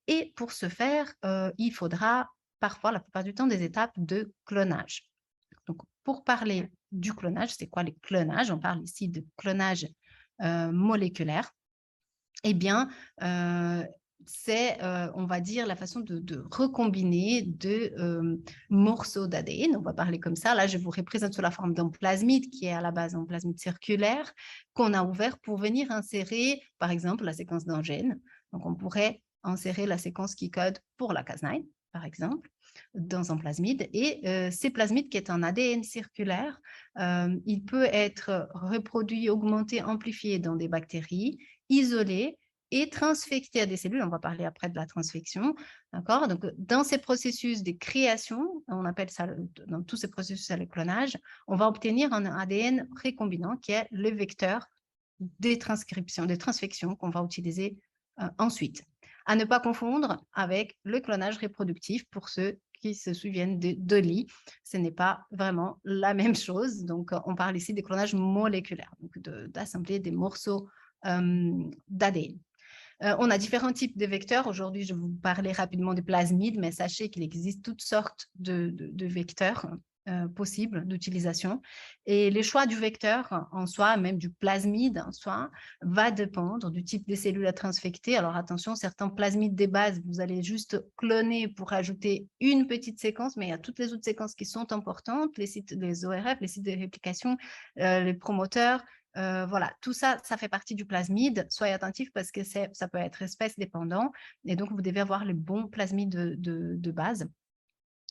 Et pour ce faire, il faudra parfois, la plupart du temps, des étapes de clonage. Donc, pour parler du clonage, c'est quoi les clonages? On parle ici de clonage moléculaire. Eh bien, c'est, on va dire, la façon de recombiner deux morceaux d'ADN. On va parler comme ça. Là, je vous représente sous la forme d'un plasmide qui est à la base un plasmide circulaire qu'on a ouvert pour venir insérer, par exemple, la séquence d'un gène. Donc, on pourrait insérer la séquence qui code pour la Cas9, par exemple, dans un plasmide. Et ces plasmides, qui est un ADN circulaire, il peut être reproduit, augmenté, amplifié dans des bactéries, isolé et transfecter des cellules. On va parler après de la transfection, d'accord? Donc, dans ces processus de création, on appelle ça, dans tous ces processus, le clonage, on va obtenir un ADN recombinant qui est le vecteur des transcriptions, des transfections qu'on va utiliser ensuite. À ne pas confondre avec le clonage reproductif pour ceux qui se souviennent de Dolly. Ce n'est pas vraiment la même chose. Donc, on parle ici de clonage moléculaire, donc d'assembler des morceaux d'ADN. On a différents types de vecteurs. Aujourd'hui, je vais vous parler rapidement des plasmides, mais sachez qu'il existe toutes sortes de vecteurs possibles d'utilisation. Et le choix du vecteur en soi, même du plasmide en soi, va dépendre du type de cellules à transfecter. Alors attention, certains plasmides des bases, vous allez juste cloner pour ajouter une petite séquence, mais il y a toutes les autres séquences qui sont importantes, les sites, les ORF, les sites de réplication, les promoteurs. Voilà, tout ça, ça fait partie du plasmide. Soyez attentifs parce que ça peut être espèce dépendant et donc vous devez avoir les bons plasmides de base.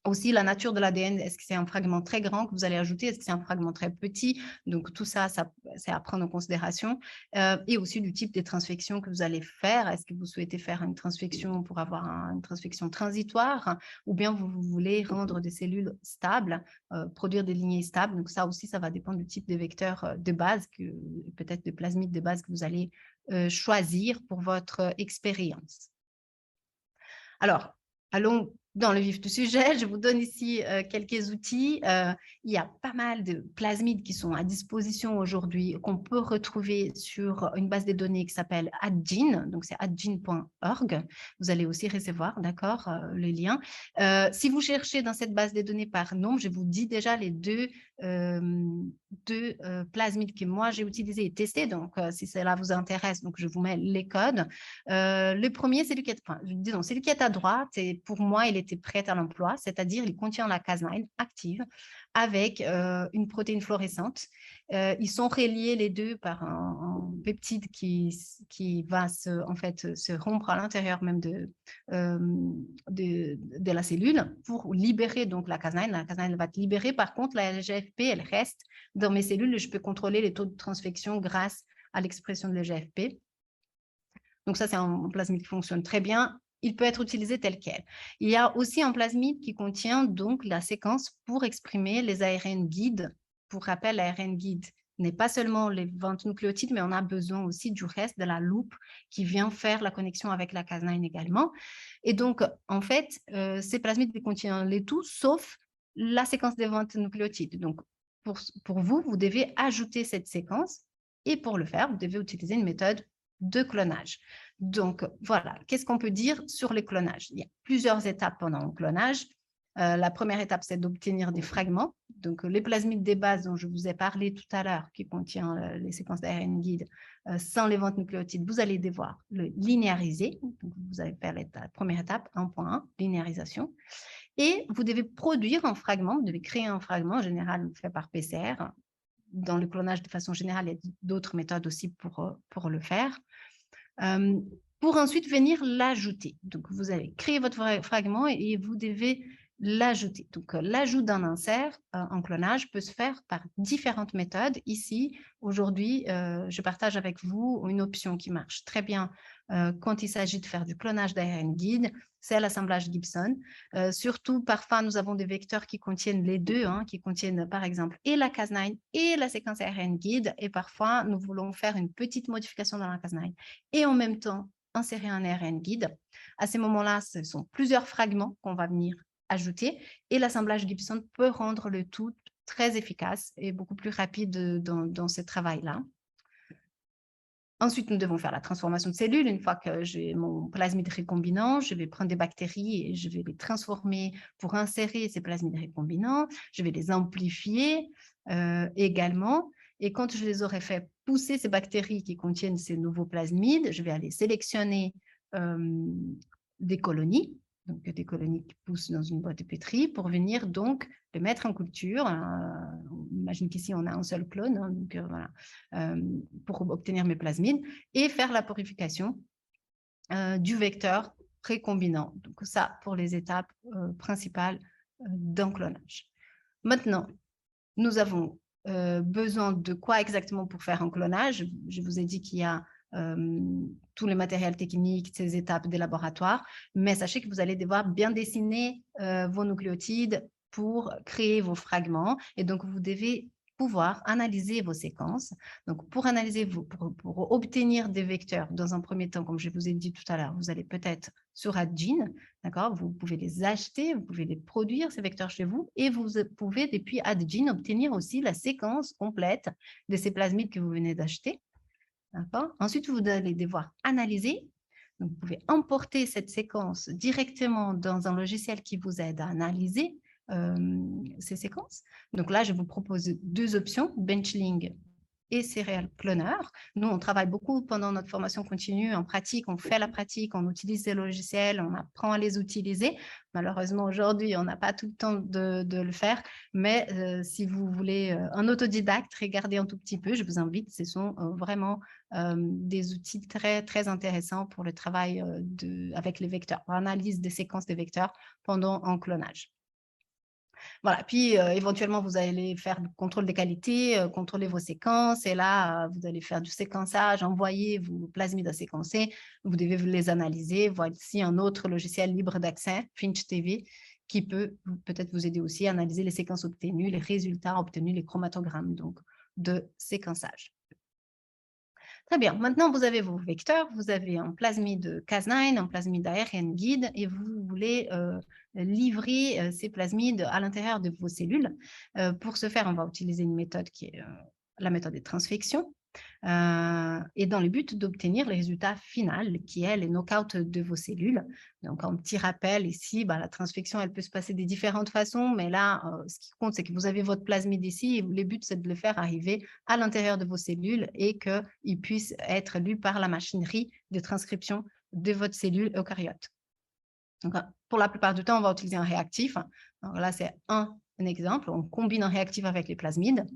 Aussi, la nature de l'ADN, est-ce que c'est un fragment très grand que vous allez ajouter? Est-ce que c'est un fragment très petit? Donc, tout ça, c'est à prendre en considération. Et aussi du type de transfection que vous allez faire. Est-ce que vous souhaitez faire une transfection pour avoir une transfection transitoire ou bien vous voulez rendre des cellules stables, produire des lignées stables? Donc, ça aussi, ça va dépendre du type de vecteur de base, peut-être de plasmide de base que vous allez choisir pour votre expérience. Alors, allons dans le vif du sujet. Je vous donne ici quelques outils. Il y a pas mal de plasmides qui sont à disposition aujourd'hui, qu'on peut retrouver sur une base de données qui s'appelle AdGene. Donc, c'est adgene.org. Vous allez aussi recevoir, d'accord, le lien. Si vous cherchez dans cette base de données par nom, je vous dis déjà les deux plasmides que moi j'ai utilisés et testés. Donc, si cela vous intéresse, donc je vous mets les codes. Le premier, c'est celui qui est à droite. Et pour moi, il était prêt à l'emploi, c'est-à-dire il contient la Cas9 active avec une protéine fluorescente. Ils sont reliés les deux par un peptide qui va se rompre à l'intérieur même de la cellule pour libérer donc la Cas9. La Cas9 va être libérée. Par contre, la GFP, elle reste dans mes cellules et je peux contrôler les taux de transfection grâce à l'expression de la GFP. Donc ça, c'est un plasmide qui fonctionne très bien. Il peut être utilisé tel quel. Il y a aussi un plasmide qui contient donc la séquence pour exprimer les ARN guides. Pour rappel, l'ARN guide n'est pas seulement les 20 nucléotides, mais on a besoin aussi du reste de la loupe qui vient faire la connexion avec la Cas9 également. Et donc, en fait, ces plasmides contiennent les tout, sauf la séquence des 20 nucléotides. Donc, pour vous, vous devez ajouter cette séquence et pour le faire, vous devez utiliser une méthode de clonage. Donc, voilà, qu'est-ce qu'on peut dire sur les clonages? Il y a plusieurs étapes pendant le clonage. La première étape, c'est d'obtenir des fragments. Donc, les plasmides des bases dont je vous ai parlé tout à l'heure, qui contient les séquences d'ARN guide, sans les 20 nucléotides, vous allez devoir le linéariser. Donc, vous allez faire la première étape, 1.1, linéarisation. Et vous devez produire un fragment, vous devez créer un fragment, en général fait par PCR. Dans le clonage, de façon générale, il y a d'autres méthodes aussi pour le faire. Pour ensuite venir l'ajouter. Donc, vous allez créer votre fragment et vous devez l'ajouter. Donc, l'ajout d'un insert en clonage peut se faire par différentes méthodes. Ici, aujourd'hui, je partage avec vous une option qui marche très bien quand il s'agit de faire du clonage d'ARN guide, c'est l'assemblage Gibson. Surtout, parfois, nous avons des vecteurs qui contiennent les deux, qui contiennent, par exemple, et la Cas9 et la séquence ARN guide. Et parfois, nous voulons faire une petite modification dans la Cas9 et en même temps, insérer un ARN guide. À ces moments-là, ce sont plusieurs fragments qu'on va venir ajouter et l'assemblage Gibson peut rendre le tout très efficace et beaucoup plus rapide dans ce travail-là. Ensuite, nous devons faire la transformation de cellules. Une fois que j'ai mon plasmide recombinant, je vais prendre des bactéries et je vais les transformer pour insérer ces plasmides recombinants. Je vais les amplifier également. Et quand je les aurai fait pousser, ces bactéries qui contiennent ces nouveaux plasmides, je vais aller sélectionner des colonies, donc des colonies qui poussent dans une boîte de pétri pour venir donc les mettre en culture. On imagine qu'ici, on a un seul clone, donc voilà, pour obtenir mes plasmides et faire la purification du vecteur recombinant. Donc ça, pour les étapes principales d'un clonage. Maintenant, nous avons besoin de quoi exactement pour faire un clonage? Je vous ai dit qu'il y a tous les matériels techniques, ces étapes des laboratoires, mais sachez que vous allez devoir bien dessiner vos nucléotides pour créer vos fragments, et donc vous devez pouvoir analyser vos séquences. Donc, pour analyser, pour obtenir des vecteurs, dans un premier temps, comme je vous ai dit tout à l'heure, vous allez peut-être sur AdGene, d'accord, vous pouvez les acheter, vous pouvez les produire, ces vecteurs chez vous, et vous pouvez, depuis AdGene, obtenir aussi la séquence complète de ces plasmides que vous venez d'acheter. Ensuite, vous allez devoir analyser. Donc, vous pouvez importer cette séquence directement dans un logiciel qui vous aide à analyser ces séquences. Donc là, je vous propose deux options, Benchling et Serial Cloner. Nous, on travaille beaucoup pendant notre formation continue en pratique, on fait la pratique, on utilise ces logiciels, on apprend à les utiliser. Malheureusement, aujourd'hui, on n'a pas tout le temps de le faire, mais si vous voulez un autodidacte, regardez un tout petit peu, je vous invite, ce sont vraiment des outils très, très intéressants pour le travail avec les vecteurs, pour l'analyse des séquences des vecteurs pendant un clonage. Voilà, puis éventuellement, vous allez faire du contrôle des qualités, contrôler vos séquences, et là, vous allez faire du séquençage, envoyer vos plasmides à séquencer, vous devez les analyser. Voici un autre logiciel libre d'accès, FinchTV, qui peut peut-être vous aider aussi à analyser les séquences obtenues, les résultats obtenus, les chromatogrammes donc, de séquençage. Très bien, maintenant vous avez vos vecteurs, vous avez un plasmide Cas9, un plasmide ARN guide, et vous voulez livrer ces plasmides à l'intérieur de vos cellules. Pour ce faire, on va utiliser une méthode qui est la méthode de transfection, et dans le but d'obtenir le résultat final qui est les knock-out de vos cellules. Donc, un petit rappel ici, la transfection, elle peut se passer de différentes façons, mais là, ce qui compte, c'est que vous avez votre plasmide ici, et le but, c'est de le faire arriver à l'intérieur de vos cellules et qu'il puisse être lu par la machinerie de transcription de votre cellule eucaryote. Donc, pour la plupart du temps, on va utiliser un réactif. Donc, là, c'est un exemple. On combine un réactif avec les plasmides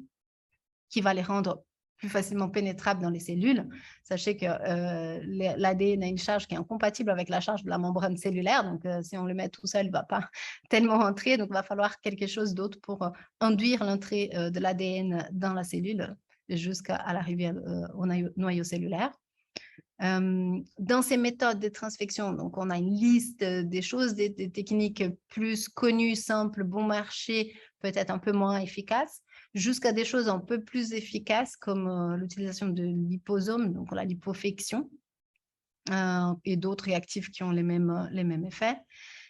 qui va les rendre plus facilement pénétrables dans les cellules. Sachez que l'ADN a une charge qui est incompatible avec la charge de la membrane cellulaire. Donc, si on le met tout seul, il ne va pas tellement entrer. Donc, il va falloir quelque chose d'autre pour induire l'entrée de l'ADN dans la cellule jusqu'à l'arrivée au noyau cellulaire. Dans ces méthodes de transfection, donc on a une liste des choses, des techniques plus connues, simples, bon marché, peut-être un peu moins efficaces, jusqu'à des choses un peu plus efficaces comme l'utilisation de liposomes, donc la lipofection, et d'autres réactifs qui ont les mêmes effets.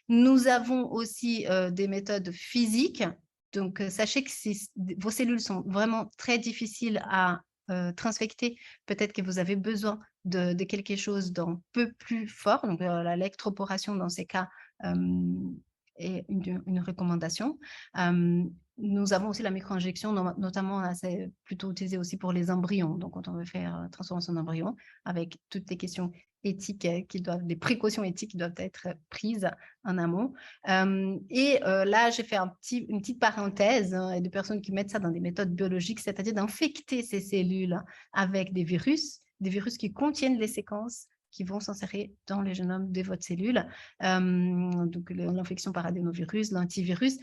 Nous avons aussi des méthodes physiques. Donc, sachez que si vos cellules sont vraiment très difficiles à transfecter, peut-être que vous avez besoin de quelque chose d'un peu plus fort. Donc, l'électroporation, dans ces cas, est une recommandation. Nous avons aussi la micro-injection, notamment, c'est plutôt utilisé aussi pour les embryons. Donc, quand on veut faire transformation d'embryon, avec toutes les questions éthiques les précautions éthiques qui doivent être prises en amont. Là, j'ai fait une petite parenthèse, et des personnes qui mettent ça dans des méthodes biologiques, c'est-à-dire d'infecter ces cellules avec des virus qui contiennent les séquences qui vont s'insérer dans le génome de votre cellule. Donc, l'infection par adénovirus, l'antivirus.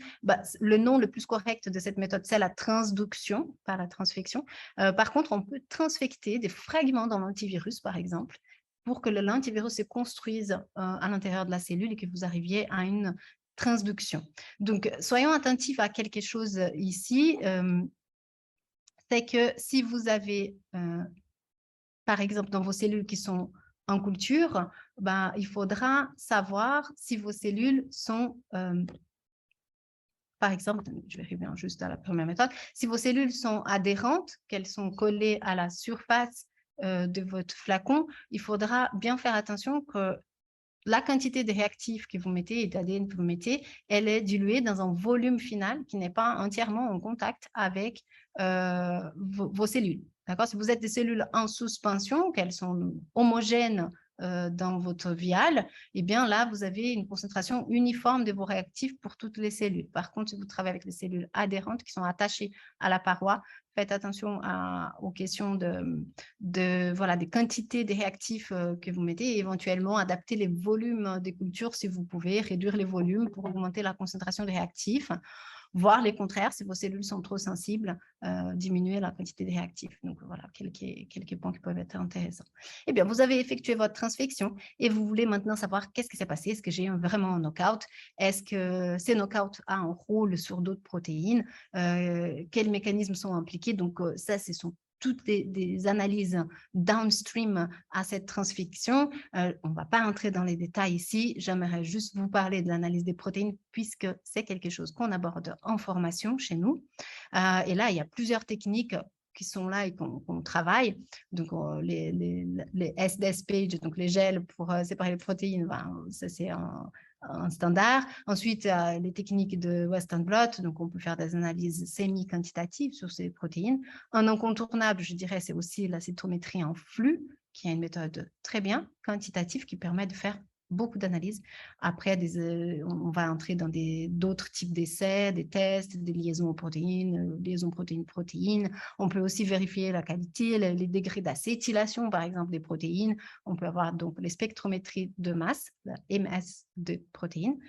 Le nom le plus correct de cette méthode, c'est la transduction par la transfection. Par contre, on peut transfecter des fragments dans l'antivirus, par exemple, pour que l'antivirus se construise à l'intérieur de la cellule et que vous arriviez à une transduction. Donc, soyons attentifs à quelque chose ici. C'est que si vous avez, par exemple, dans vos cellules qui sont en culture, il faudra savoir si vos cellules sont, par exemple, je vais revenir juste à la première méthode, si vos cellules sont adhérentes, qu'elles sont collées à la surface de votre flacon, il faudra bien faire attention que la quantité de réactifs que vous mettez et d'ADN que vous mettez, elle est diluée dans un volume final qui n'est pas entièrement en contact avec vos cellules. D'accord? Si vous êtes des cellules en suspension, qu'elles sont homogènes dans votre viale, eh bien là, vous avez une concentration uniforme de vos réactifs pour toutes les cellules. Par contre, si vous travaillez avec les cellules adhérentes qui sont attachées à la paroi, faites attention aux questions des quantités de réactifs que vous mettez et éventuellement adapter les volumes des cultures si vous pouvez, réduire les volumes pour augmenter la concentration des réactifs. voire les contraires, si vos cellules sont trop sensibles, diminuer la quantité de réactifs. Donc, voilà, quelques points qui peuvent être intéressants. Eh bien, vous avez effectué votre transfection et vous voulez maintenant savoir qu'est-ce qui s'est passé. Est-ce que j'ai eu vraiment un knockout? Est-ce que ces knockouts a un rôle sur d'autres protéines? Quels mécanismes sont impliqués? Donc, ça, ce sont toutes des analyses downstream à cette transfection. On ne va pas entrer dans les détails ici. J'aimerais juste vous parler de l'analyse des protéines puisque c'est quelque chose qu'on aborde en formation chez nous. Et là, il y a plusieurs techniques qui sont là et qu'on travaille. Donc, les SDS page, donc les gels pour séparer les protéines, ça c'est un standard. Ensuite, les techniques de Western blot, donc on peut faire des analyses semi-quantitatives sur ces protéines. Un incontournable, je dirais, c'est aussi la cytométrie en flux, qui est une méthode très bien quantitative qui permet de faire beaucoup d'analyses. Après, on va entrer dans d'autres types d'essais, des tests, des liaisons aux protéines, liaisons protéines-protéines. On peut aussi vérifier la qualité, les degrés d'acétylation, par exemple, des protéines. On peut avoir donc les spectrométries de masse, la MS de protéines.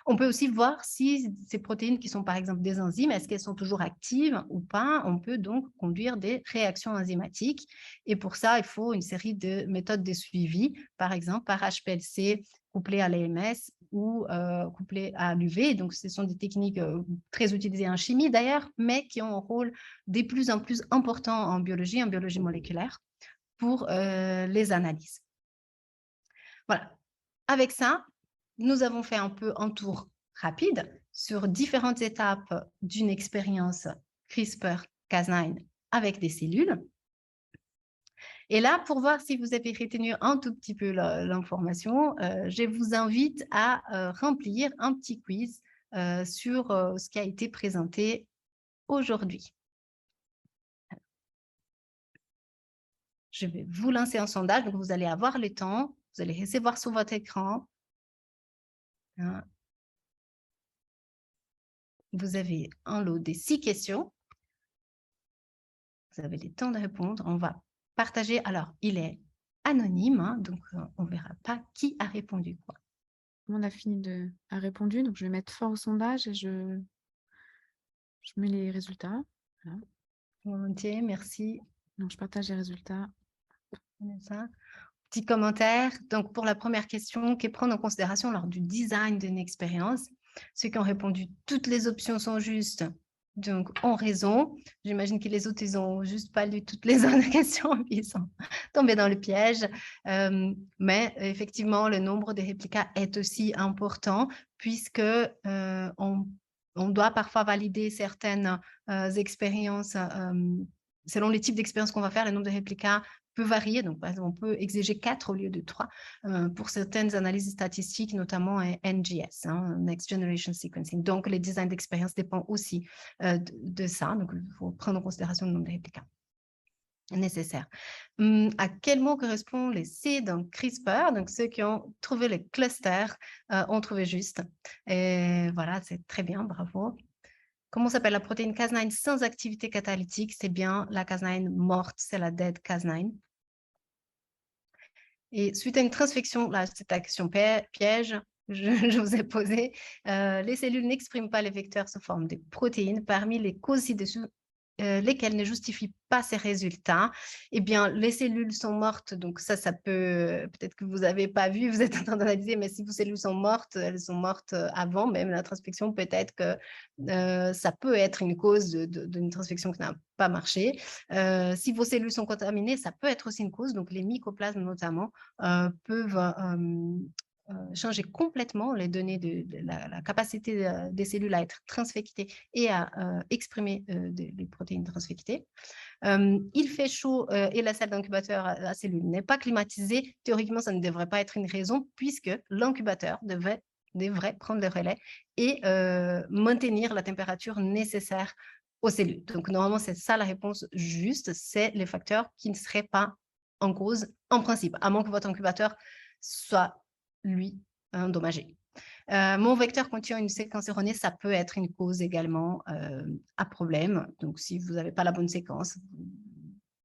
On peut aussi voir si ces protéines qui sont par exemple des enzymes, est-ce qu'elles sont toujours actives ou pas? On peut donc conduire des réactions enzymatiques et pour ça, il faut une série de méthodes de suivi, par exemple par HPLC couplé à l'AMS ou couplé à l'UV. Donc, ce sont des techniques très utilisées en chimie d'ailleurs, mais qui ont un rôle de plus en plus important en biologie moléculaire pour les analyses. Voilà. Avec ça, nous avons fait un peu un tour rapide sur différentes étapes d'une expérience CRISPR-Cas9 avec des cellules. Et là, pour voir si vous avez retenu un tout petit peu l'information, je vous invite à remplir un petit quiz sur ce qui a été présenté aujourd'hui. Je vais vous lancer un sondage, donc vous allez avoir le temps, vous allez recevoir sur votre écran. Vous avez un lot de 6 questions. Vous avez le temps de répondre. On va partager. Alors, il est anonyme, hein, donc on ne verra pas qui a répondu quoi. On a répondu, donc je vais mettre fin au sondage et je mets les résultats. Voilà. Volontiers, merci. Donc, je partage les résultats. Petit commentaire. Donc, pour la première question, qu'est prendre en considération lors du design d'une expérience? Ceux qui ont répondu toutes les options sont justes, donc ont raison. J'imagine que les autres, ils n'ont juste pas lu toutes les autres questions et ils sont tombés dans le piège. Mais effectivement, le nombre de réplicas est aussi important puisque on doit parfois valider certaines expériences. Selon les types d'expériences qu'on va faire, le nombre de réplicas peut varier. Donc, par exemple, on peut exiger 4 au lieu de 3 pour certaines analyses statistiques, notamment NGS, hein, Next Generation Sequencing. Donc, les designs d'expérience dépendent aussi de ça. Donc, il faut prendre en considération le nombre de réplicas nécessaires. À quel mot correspond les C dans CRISPR? Donc, ceux qui ont trouvé les clusters ont trouvé juste. Et voilà, c'est très bien, bravo. Comment s'appelle la protéine Cas9 sans activité catalytique? C'est bien la Cas9 morte, c'est la dead Cas9. Et suite à une transfection, là, c'est la question piège, je vous ai posé, les cellules n'expriment pas les vecteurs sous forme de protéines. Parmi les causes ci-dessous, lesquelles ne justifient pas ces résultats? Eh bien, les cellules sont mortes, donc ça peut, peut-être que vous n'avez pas vu, vous êtes en train d'analyser, mais si vos cellules sont mortes, elles sont mortes avant même la transfection, peut-être que ça peut être une cause d'une transfection qui n'a pas marché. Si vos cellules sont contaminées, ça peut être aussi une cause, donc les mycoplasmes notamment peuvent changer complètement les données de la capacité des cellules à être transfectées et à exprimer les protéines transfectées. Il fait chaud et la salle d'incubateur à cellule n'est pas climatisée. Théoriquement, ça ne devrait pas être une raison puisque l'incubateur devrait prendre le relais et maintenir la température nécessaire aux cellules. Donc, normalement, c'est ça la réponse juste, c'est les facteurs qui ne seraient pas en cause en principe, à moins que votre incubateur soit lui, endommagé. Mon vecteur contient une séquence erronée, ça peut être une cause également à problème. Donc, si vous n'avez pas la bonne séquence,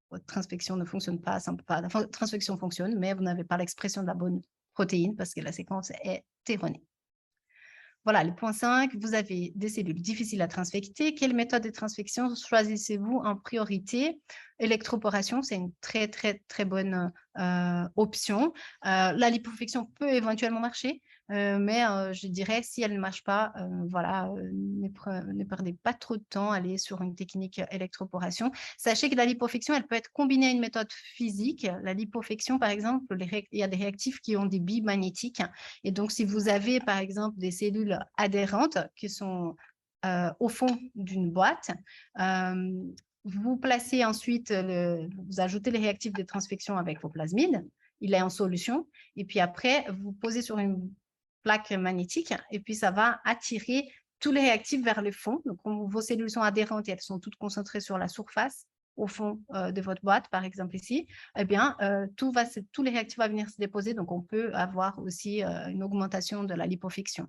votre transfection ne fonctionne pas, la transfection fonctionne, mais vous n'avez pas l'expression de la bonne protéine parce que la séquence est erronée. voilà, le point 5, vous avez des cellules difficiles à transfecter. Quelle méthode de transfection choisissez-vous en priorité? Électroporation, c'est une très, très, très bonne option. La liposuction peut éventuellement marcher, mais je dirais, si elle ne marche pas, voilà, ne perdez pas trop de temps à aller sur une technique électroporation. Sachez que la liposuction, elle peut être combinée à une méthode physique. La liposuction, par exemple, il y a des réactifs qui ont des billes magnétiques. Et donc, si vous avez, par exemple, des cellules adhérentes qui sont au fond d'une boîte, vous placez ensuite, vous ajoutez les réactifs de transfection avec vos plasmides, il est en solution, et puis après, vous posez sur une plaque magnétique, et puis ça va attirer tous les réactifs vers le fond. Donc, vos cellules sont adhérentes et elles sont toutes concentrées sur la surface, au fond de votre boîte, par exemple ici, eh bien, tous les réactifs vont venir se déposer, donc on peut avoir aussi une augmentation de la liposuction.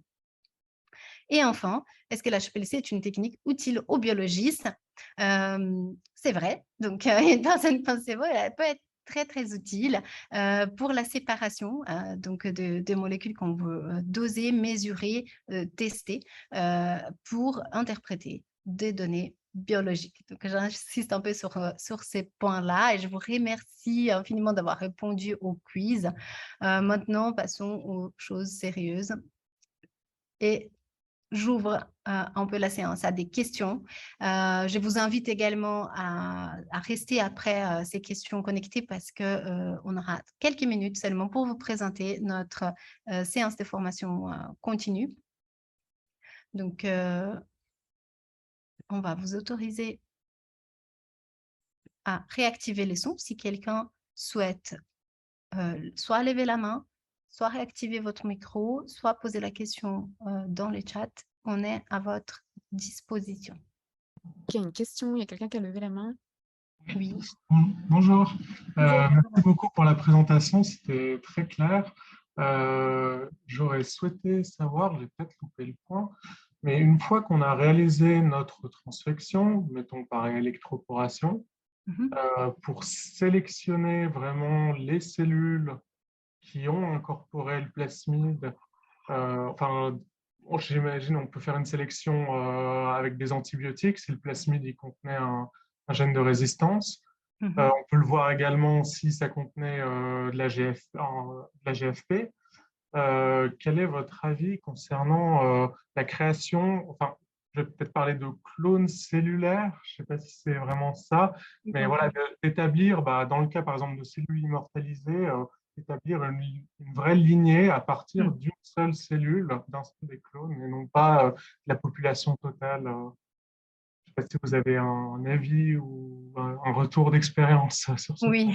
Et enfin, est-ce que l'HPLC est une technique utile aux biologistes? C'est vrai. Donc, une personne pense c'est vrai, elle peut être très, très utile pour la séparation donc de molécules qu'on veut doser, mesurer, tester pour interpréter des données biologiques. Donc, j'insiste un peu sur ces points-là et je vous remercie infiniment d'avoir répondu au quiz. Maintenant, passons aux choses sérieuses. Et j'ouvre un peu la séance à des questions. Je vous invite également à rester après ces questions connectées parce qu'on aura quelques minutes seulement pour vous présenter notre séance de formation continue. Donc, on va vous autoriser à réactiver les sons si quelqu'un souhaite soit lever la main, soit réactiver votre micro, soit poser la question dans le chat. On est à votre disposition. Il y a une question, il y a quelqu'un qui a levé la main. Oui. Bonjour. Bonjour. Merci beaucoup pour la présentation, c'était très clair. J'aurais souhaité savoir, j'ai peut-être loupé le point, mais une fois qu'on a réalisé notre transfection, mettons par électroporation, pour sélectionner vraiment les cellules qui ont incorporé le plasmide, enfin, j'imagine on peut faire une sélection avec des antibiotiques si le plasmide il contenait un gène de résistance. On peut le voir également si ça contenait de la GFP. Quel est votre avis concernant la création, enfin, je vais peut-être parler de clones cellulaires, je ne sais pas si c'est vraiment ça, mais voilà, d'établir, dans le cas par exemple de cellules immortalisées, d'établir une vraie lignée à partir d'une seule cellule, d'un seul des clones, et non pas la population totale. Je ne sais pas si vous avez un avis ou un retour d'expérience sur ce Oui, point.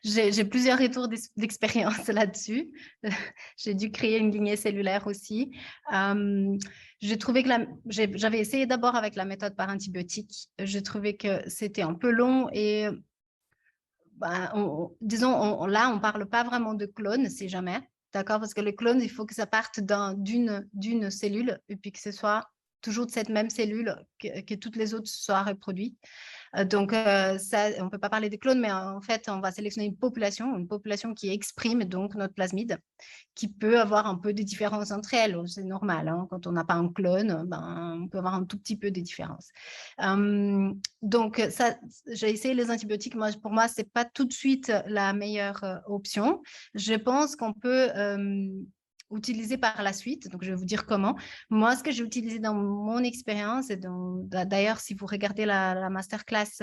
j'ai plusieurs retours d'expérience là-dessus. J'ai dû créer une lignée cellulaire aussi. J'ai trouvé que j'avais essayé d'abord avec la méthode par antibiotique. J'ai trouvé que c'était un peu long et disons, là, on ne parle pas vraiment de clone, si jamais. D'accord? Parce que le clone, il faut que ça parte d'une cellule et puis que ce soit toujours de cette même cellule que toutes les autres soient reproduites. Donc, ça, on ne peut pas parler des clones, mais en fait, on va sélectionner une population qui exprime donc notre plasmide, qui peut avoir un peu des différences entre elles. C'est normal, hein, quand on n'a pas un clone, on peut avoir un tout petit peu de différences. Donc, ça, j'ai essayé les antibiotiques. Pour moi, ce n'est pas tout de suite la meilleure option. Je pense qu'on peut utiliser par la suite. Donc, je vais vous dire comment. Moi, ce que j'ai utilisé dans mon expérience, et d'ailleurs, si vous regardez la masterclass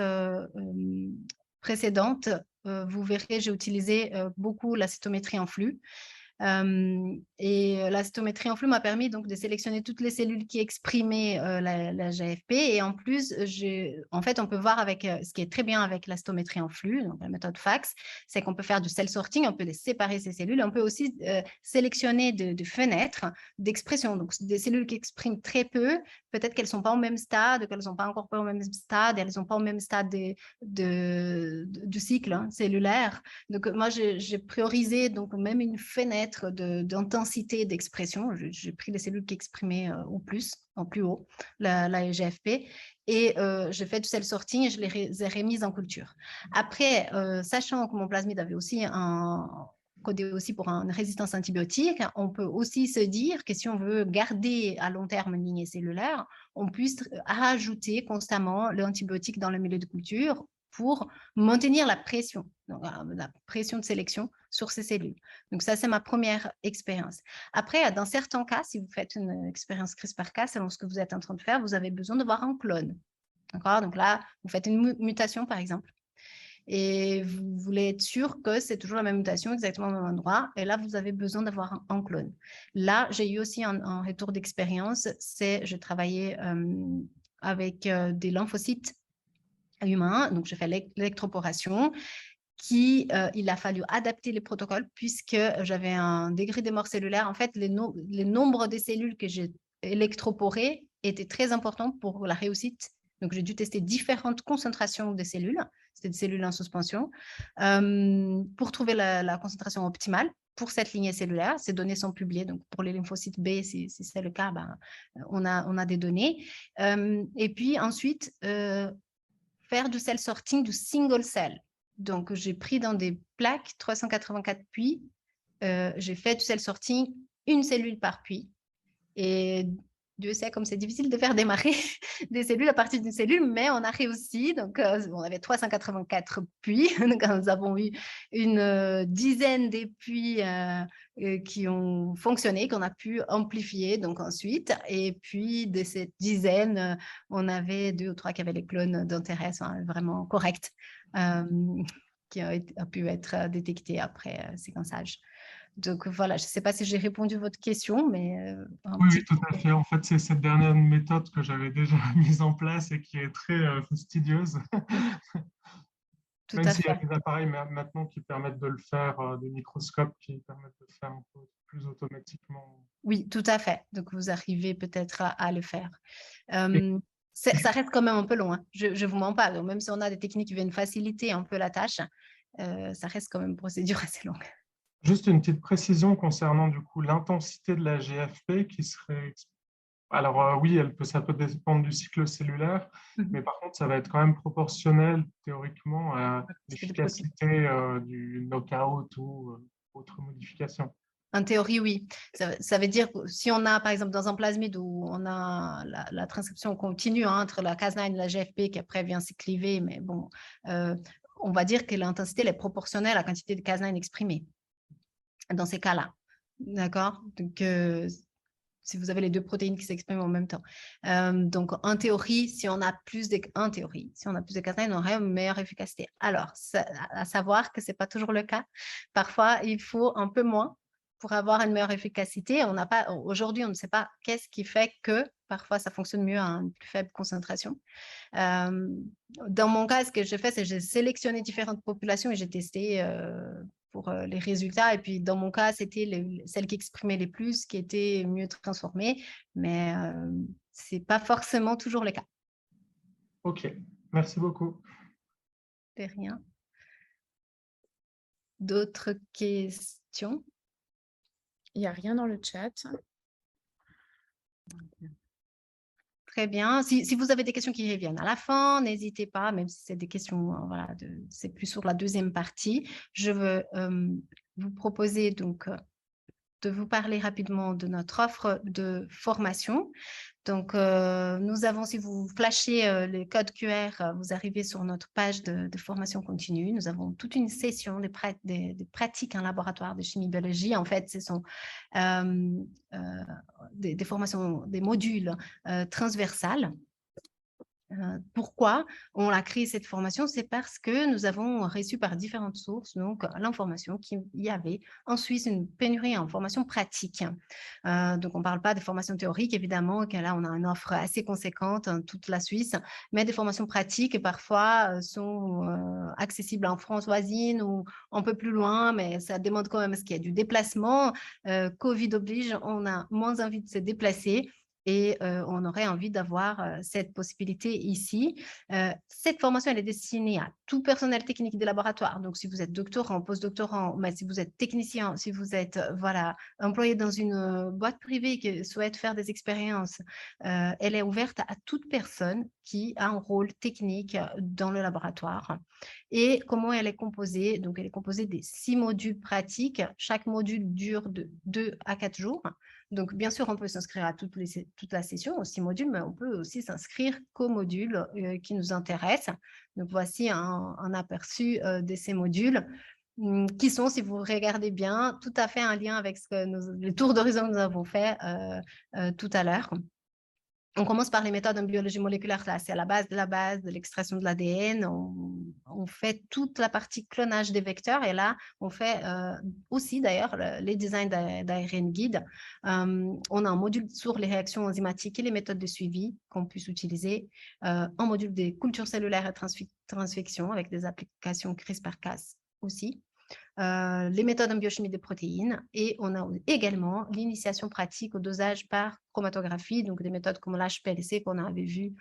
précédente, vous verrez, j'ai utilisé beaucoup la cytométrie en flux. Et la cytométrie en flux m'a permis donc de sélectionner toutes les cellules qui exprimaient la GFP. Et en plus, en fait, on peut voir avec ce qui est très bien avec la cytométrie en flux, donc la méthode FACS, c'est qu'on peut faire du cell sorting, on peut les séparer ces cellules. On peut aussi sélectionner de fenêtres d'expression. Donc, des cellules qui expriment très peu, peut-être qu'elles ne sont pas au même stade, qu'elles ne sont pas incorporées au même stade, elles ne sont pas au même stade du cycle cellulaire. Donc, moi, j'ai priorisé donc même une fenêtre d'intensité d'expression. J'ai pris les cellules qui exprimaient en plus haut, la GFP, et j'ai fait du cell sorting et je les ai remises en culture. Après, sachant que mon plasmide avait aussi codé aussi pour une résistance antibiotique, on peut aussi se dire que si on veut garder à long terme une lignée cellulaire, on puisse rajouter constamment l'antibiotique dans le milieu de culture pour maintenir la pression de sélection sur ces cellules. Donc ça, c'est ma première expérience. Après, dans certains cas, si vous faites une expérience CRISPR-Cas, selon ce que vous êtes en train de faire, vous avez besoin d'avoir un clone. D'accord? Donc là, vous faites une mutation, par exemple, et vous voulez être sûr que c'est toujours la même mutation, exactement au même endroit, et là, vous avez besoin d'avoir un clone. Là, j'ai eu aussi un retour d'expérience, je travaillais avec des lymphocytes humains, donc je fais l'électroporation, il a fallu adapter les protocoles puisque j'avais un degré de mort cellulaire. En fait, les nombres de cellules que j'ai électroporées étaient très importants pour la réussite. Donc, j'ai dû tester différentes concentrations de cellules. C'était des cellules en suspension pour trouver la concentration optimale pour cette lignée cellulaire. Ces données sont publiées. Donc, pour les lymphocytes B, si c'est le cas, on a des données. Et puis ensuite, faire du cell sorting, du single cell. Donc, j'ai pris dans des plaques 384 puits. J'ai fait du cell sorting, une cellule par puits. Et Dieu sait comme c'est difficile de faire démarrer des cellules à partir d'une cellule, mais on a réussi. Donc, on avait 384 puits. Donc, nous avons eu une dizaine des puits qui ont fonctionné, qu'on a pu amplifier donc ensuite. Et puis, de cette dizaine, on avait 2 ou 3 qui avaient les clones d'intérêt vraiment corrects, qui a pu être détectés après séquençage. Donc voilà, je ne sais pas si j'ai répondu à votre question, mais Oui, tout à fait. En fait, c'est cette dernière méthode que j'avais déjà mise en place et qui est très fastidieuse. Tout Même à s'il y a fait. des appareils maintenant qui permettent de le faire, des microscopes qui permettent de le faire un peu plus automatiquement. Oui, tout à fait. Donc vous arrivez peut-être à le faire. Et Ça reste quand même un peu long, hein. Je ne vous mens pas. Donc, même si on a des techniques qui viennent faciliter un peu la tâche, ça reste quand même une procédure assez longue. juste une petite précision concernant du coup l'intensité de la GFP qui serait. Alors oui, ça peut dépendre du cycle cellulaire, mais par contre, ça va être quand même proportionnel théoriquement à C'est des protéines. l'efficacité du knockout ou autre modification. En théorie, oui. Ça veut dire que si on a, par exemple, dans un plasmide où on a la transcription continue entre la Cas9 et la GFP qui après vient s'y cliver, mais bon, on va dire que l'intensité est proportionnelle à la quantité de Cas9 exprimée dans ces cas-là. D'accord? Donc, si vous avez les 2 protéines qui s'expriment en même temps. Donc, en théorie, si on a plus de Cas9, on aurait une meilleure efficacité. Alors, à savoir que ce n'est pas toujours le cas. Parfois, il faut un peu moins pour avoir une meilleure efficacité. Aujourd'hui, on ne sait pas qu'est-ce qui fait que parfois ça fonctionne mieux à une plus faible concentration. Dans mon cas, ce que j'ai fait, c'est que j'ai sélectionné différentes populations et j'ai testé pour les résultats. Et puis, dans mon cas, c'était celles qui exprimaient les plus, qui étaient mieux transformées. Mais ce n'est pas forcément toujours le cas. OK, merci beaucoup. De rien. D'autres questions? Il n'y a rien dans le chat. Très bien. Si vous avez des questions qui reviennent à la fin, n'hésitez pas, même si c'est des questions, voilà, c'est plus sur la deuxième partie. Je veux vous proposer donc de vous parler rapidement de notre offre de formation. Donc, nous avons, si vous flashez le code QR, vous arrivez sur notre page de formation continue. Nous avons toute une session des pratiques en laboratoire de chimie-biologie. En fait, ce sont des formations, des modules transversales. Pourquoi on a créé cette formation? C'est parce que nous avons reçu par différentes sources donc l'information qu'il y avait en Suisse une pénurie en formation pratique. Donc, on ne parle pas de formation théorique, évidemment, que là, on a une offre assez conséquente en toute la Suisse, mais des formations pratiques parfois sont accessibles en France voisine ou un peu plus loin, mais ça demande quand même ce qu'il y a du déplacement. Covid oblige, on a moins envie de se déplacer. Et on aurait envie d'avoir cette possibilité ici. Cette formation, elle est destinée à tout personnel technique des laboratoires. Donc, si vous êtes doctorant, postdoctorant, mais si vous êtes technicien, si vous êtes employé dans une boîte privée qui souhaite faire des expériences, elle est ouverte à toute personne qui a un rôle technique dans le laboratoire. et comment elle est composée. Donc, elle est composée des 6 modules pratiques. Chaque module dure de 2 à 4 jours. Donc, bien sûr, on peut s'inscrire à toute la session aux 6 modules, mais on peut aussi s'inscrire qu'aux modules qui nous intéressent. Donc, voici un aperçu de ces modules qui sont, si vous regardez bien, tout à fait un lien avec le tour d'horizon que nous avons fait tout à l'heure. On commence par les méthodes en biologie moléculaire, là, c'est à la base de l'extraction de l'ADN. On fait toute la partie clonage des vecteurs et là, on fait aussi d'ailleurs les designs d'ARN guide. On a un module sur les réactions enzymatiques et les méthodes de suivi qu'on puisse utiliser, un module des cultures cellulaires et transfection avec des applications CRISPR-Cas aussi. Les méthodes en biochimie des protéines et on a également l'initiation pratique au dosage par chromatographie, donc des méthodes comme l'HPLC qu'on avait vu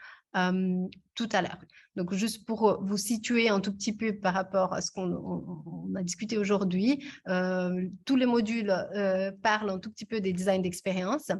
tout à l'heure. Donc, juste pour vous situer un tout petit peu par rapport à ce qu'on a discuté aujourd'hui, tous les modules parlent un tout petit peu des designs d'expérience.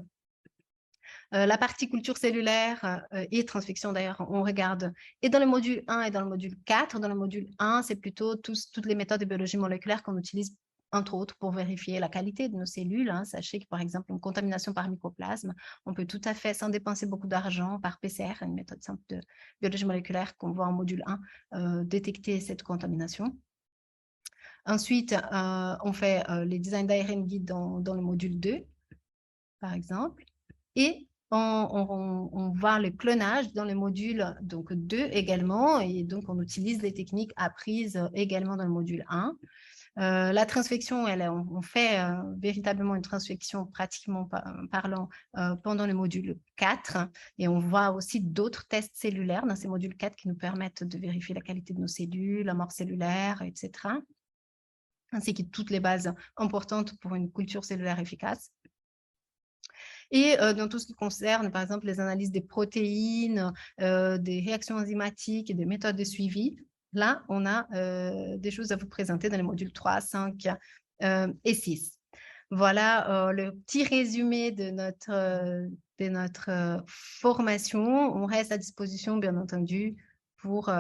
La partie culture cellulaire et transfection, d'ailleurs, on regarde et dans le module 1 et dans le module 4. Dans le module 1, c'est plutôt toutes les méthodes de biologie moléculaire qu'on utilise, entre autres, pour vérifier la qualité de nos cellules. Sachez que, par exemple, une contamination par mycoplasme, on peut tout à fait, sans dépenser beaucoup d'argent, par PCR, une méthode simple de biologie moléculaire qu'on voit en module 1, détecter cette contamination. Ensuite, on fait les designs d'ARN guide dans le module 2, par exemple. Et on voit le clonage dans le module donc 2 également, et donc on utilise les techniques apprises également dans le module 1. La transfection, on fait véritablement une transfection pratiquement parlant pendant le module 4, et on voit aussi d'autres tests cellulaires dans ces modules 4 qui nous permettent de vérifier la qualité de nos cellules, la mort cellulaire, etc., ainsi que toutes les bases importantes pour une culture cellulaire efficace. Et dans tout ce qui concerne, par exemple, les analyses des protéines, des réactions enzymatiques et des méthodes de suivi, là, on a des choses à vous présenter dans les modules 3, 5 et 6. Voilà le petit résumé de notre formation. On reste à disposition, bien entendu, pour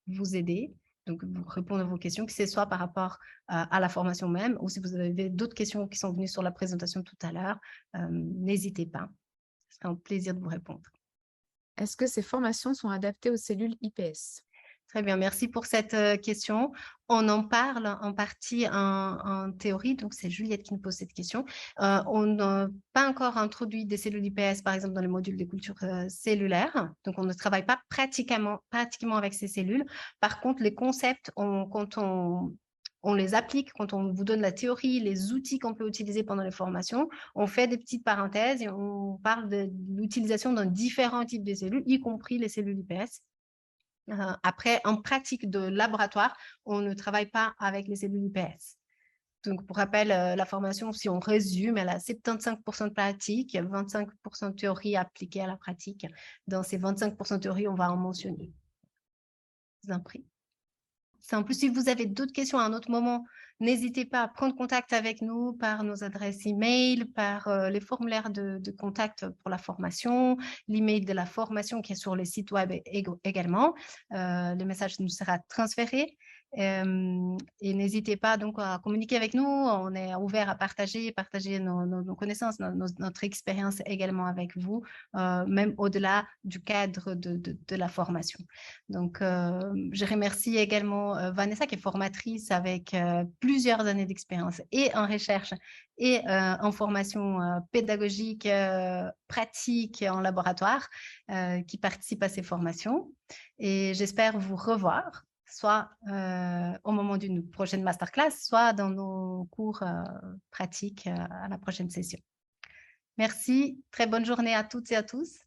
vous aider. Donc, vous répondre à vos questions, que ce soit par rapport à la formation même ou si vous avez d'autres questions qui sont venues sur la présentation tout à l'heure, n'hésitez pas. Ce sera un plaisir de vous répondre. Est-ce que ces formations sont adaptées aux cellules iPS? Très bien, merci pour cette question. On en parle en partie en théorie, donc c'est Juliette qui nous pose cette question. On n'a pas encore introduit des cellules iPS, par exemple, dans les modules des cultures cellulaires, donc on ne travaille pas pratiquement avec ces cellules. Par contre, les concepts, quand on les applique, quand on vous donne la théorie, les outils qu'on peut utiliser pendant les formations, on fait des petites parenthèses et on parle de l'utilisation d'un différent type de cellules, y compris les cellules iPS. Après, en pratique de laboratoire, on ne travaille pas avec les cellules iPS. Donc, pour rappel, la formation, si on résume, elle a 75% de pratique, 25% de théorie appliquée à la pratique. Dans ces 25% de théorie, on va en mentionner. Je vous en prie. En plus, si vous avez d'autres questions à un autre moment, n'hésitez pas à prendre contact avec nous par nos adresses e-mail, par les formulaires de contact pour la formation, l'email de la formation qui est sur le site web également. Le message nous sera transféré. Et n'hésitez pas donc à communiquer avec nous. On est ouvert à partager nos connaissances, notre expérience également avec vous, même au-delà du cadre de la formation. Donc, je remercie également Vanessa qui est formatrice avec plusieurs années d'expérience et en recherche et en formation pédagogique, pratique en laboratoire, qui participe à ces formations. Et j'espère vous revoir, soit au moment d'une prochaine masterclass, soit dans nos cours pratiques à la prochaine session. Merci, très bonne journée à toutes et à tous.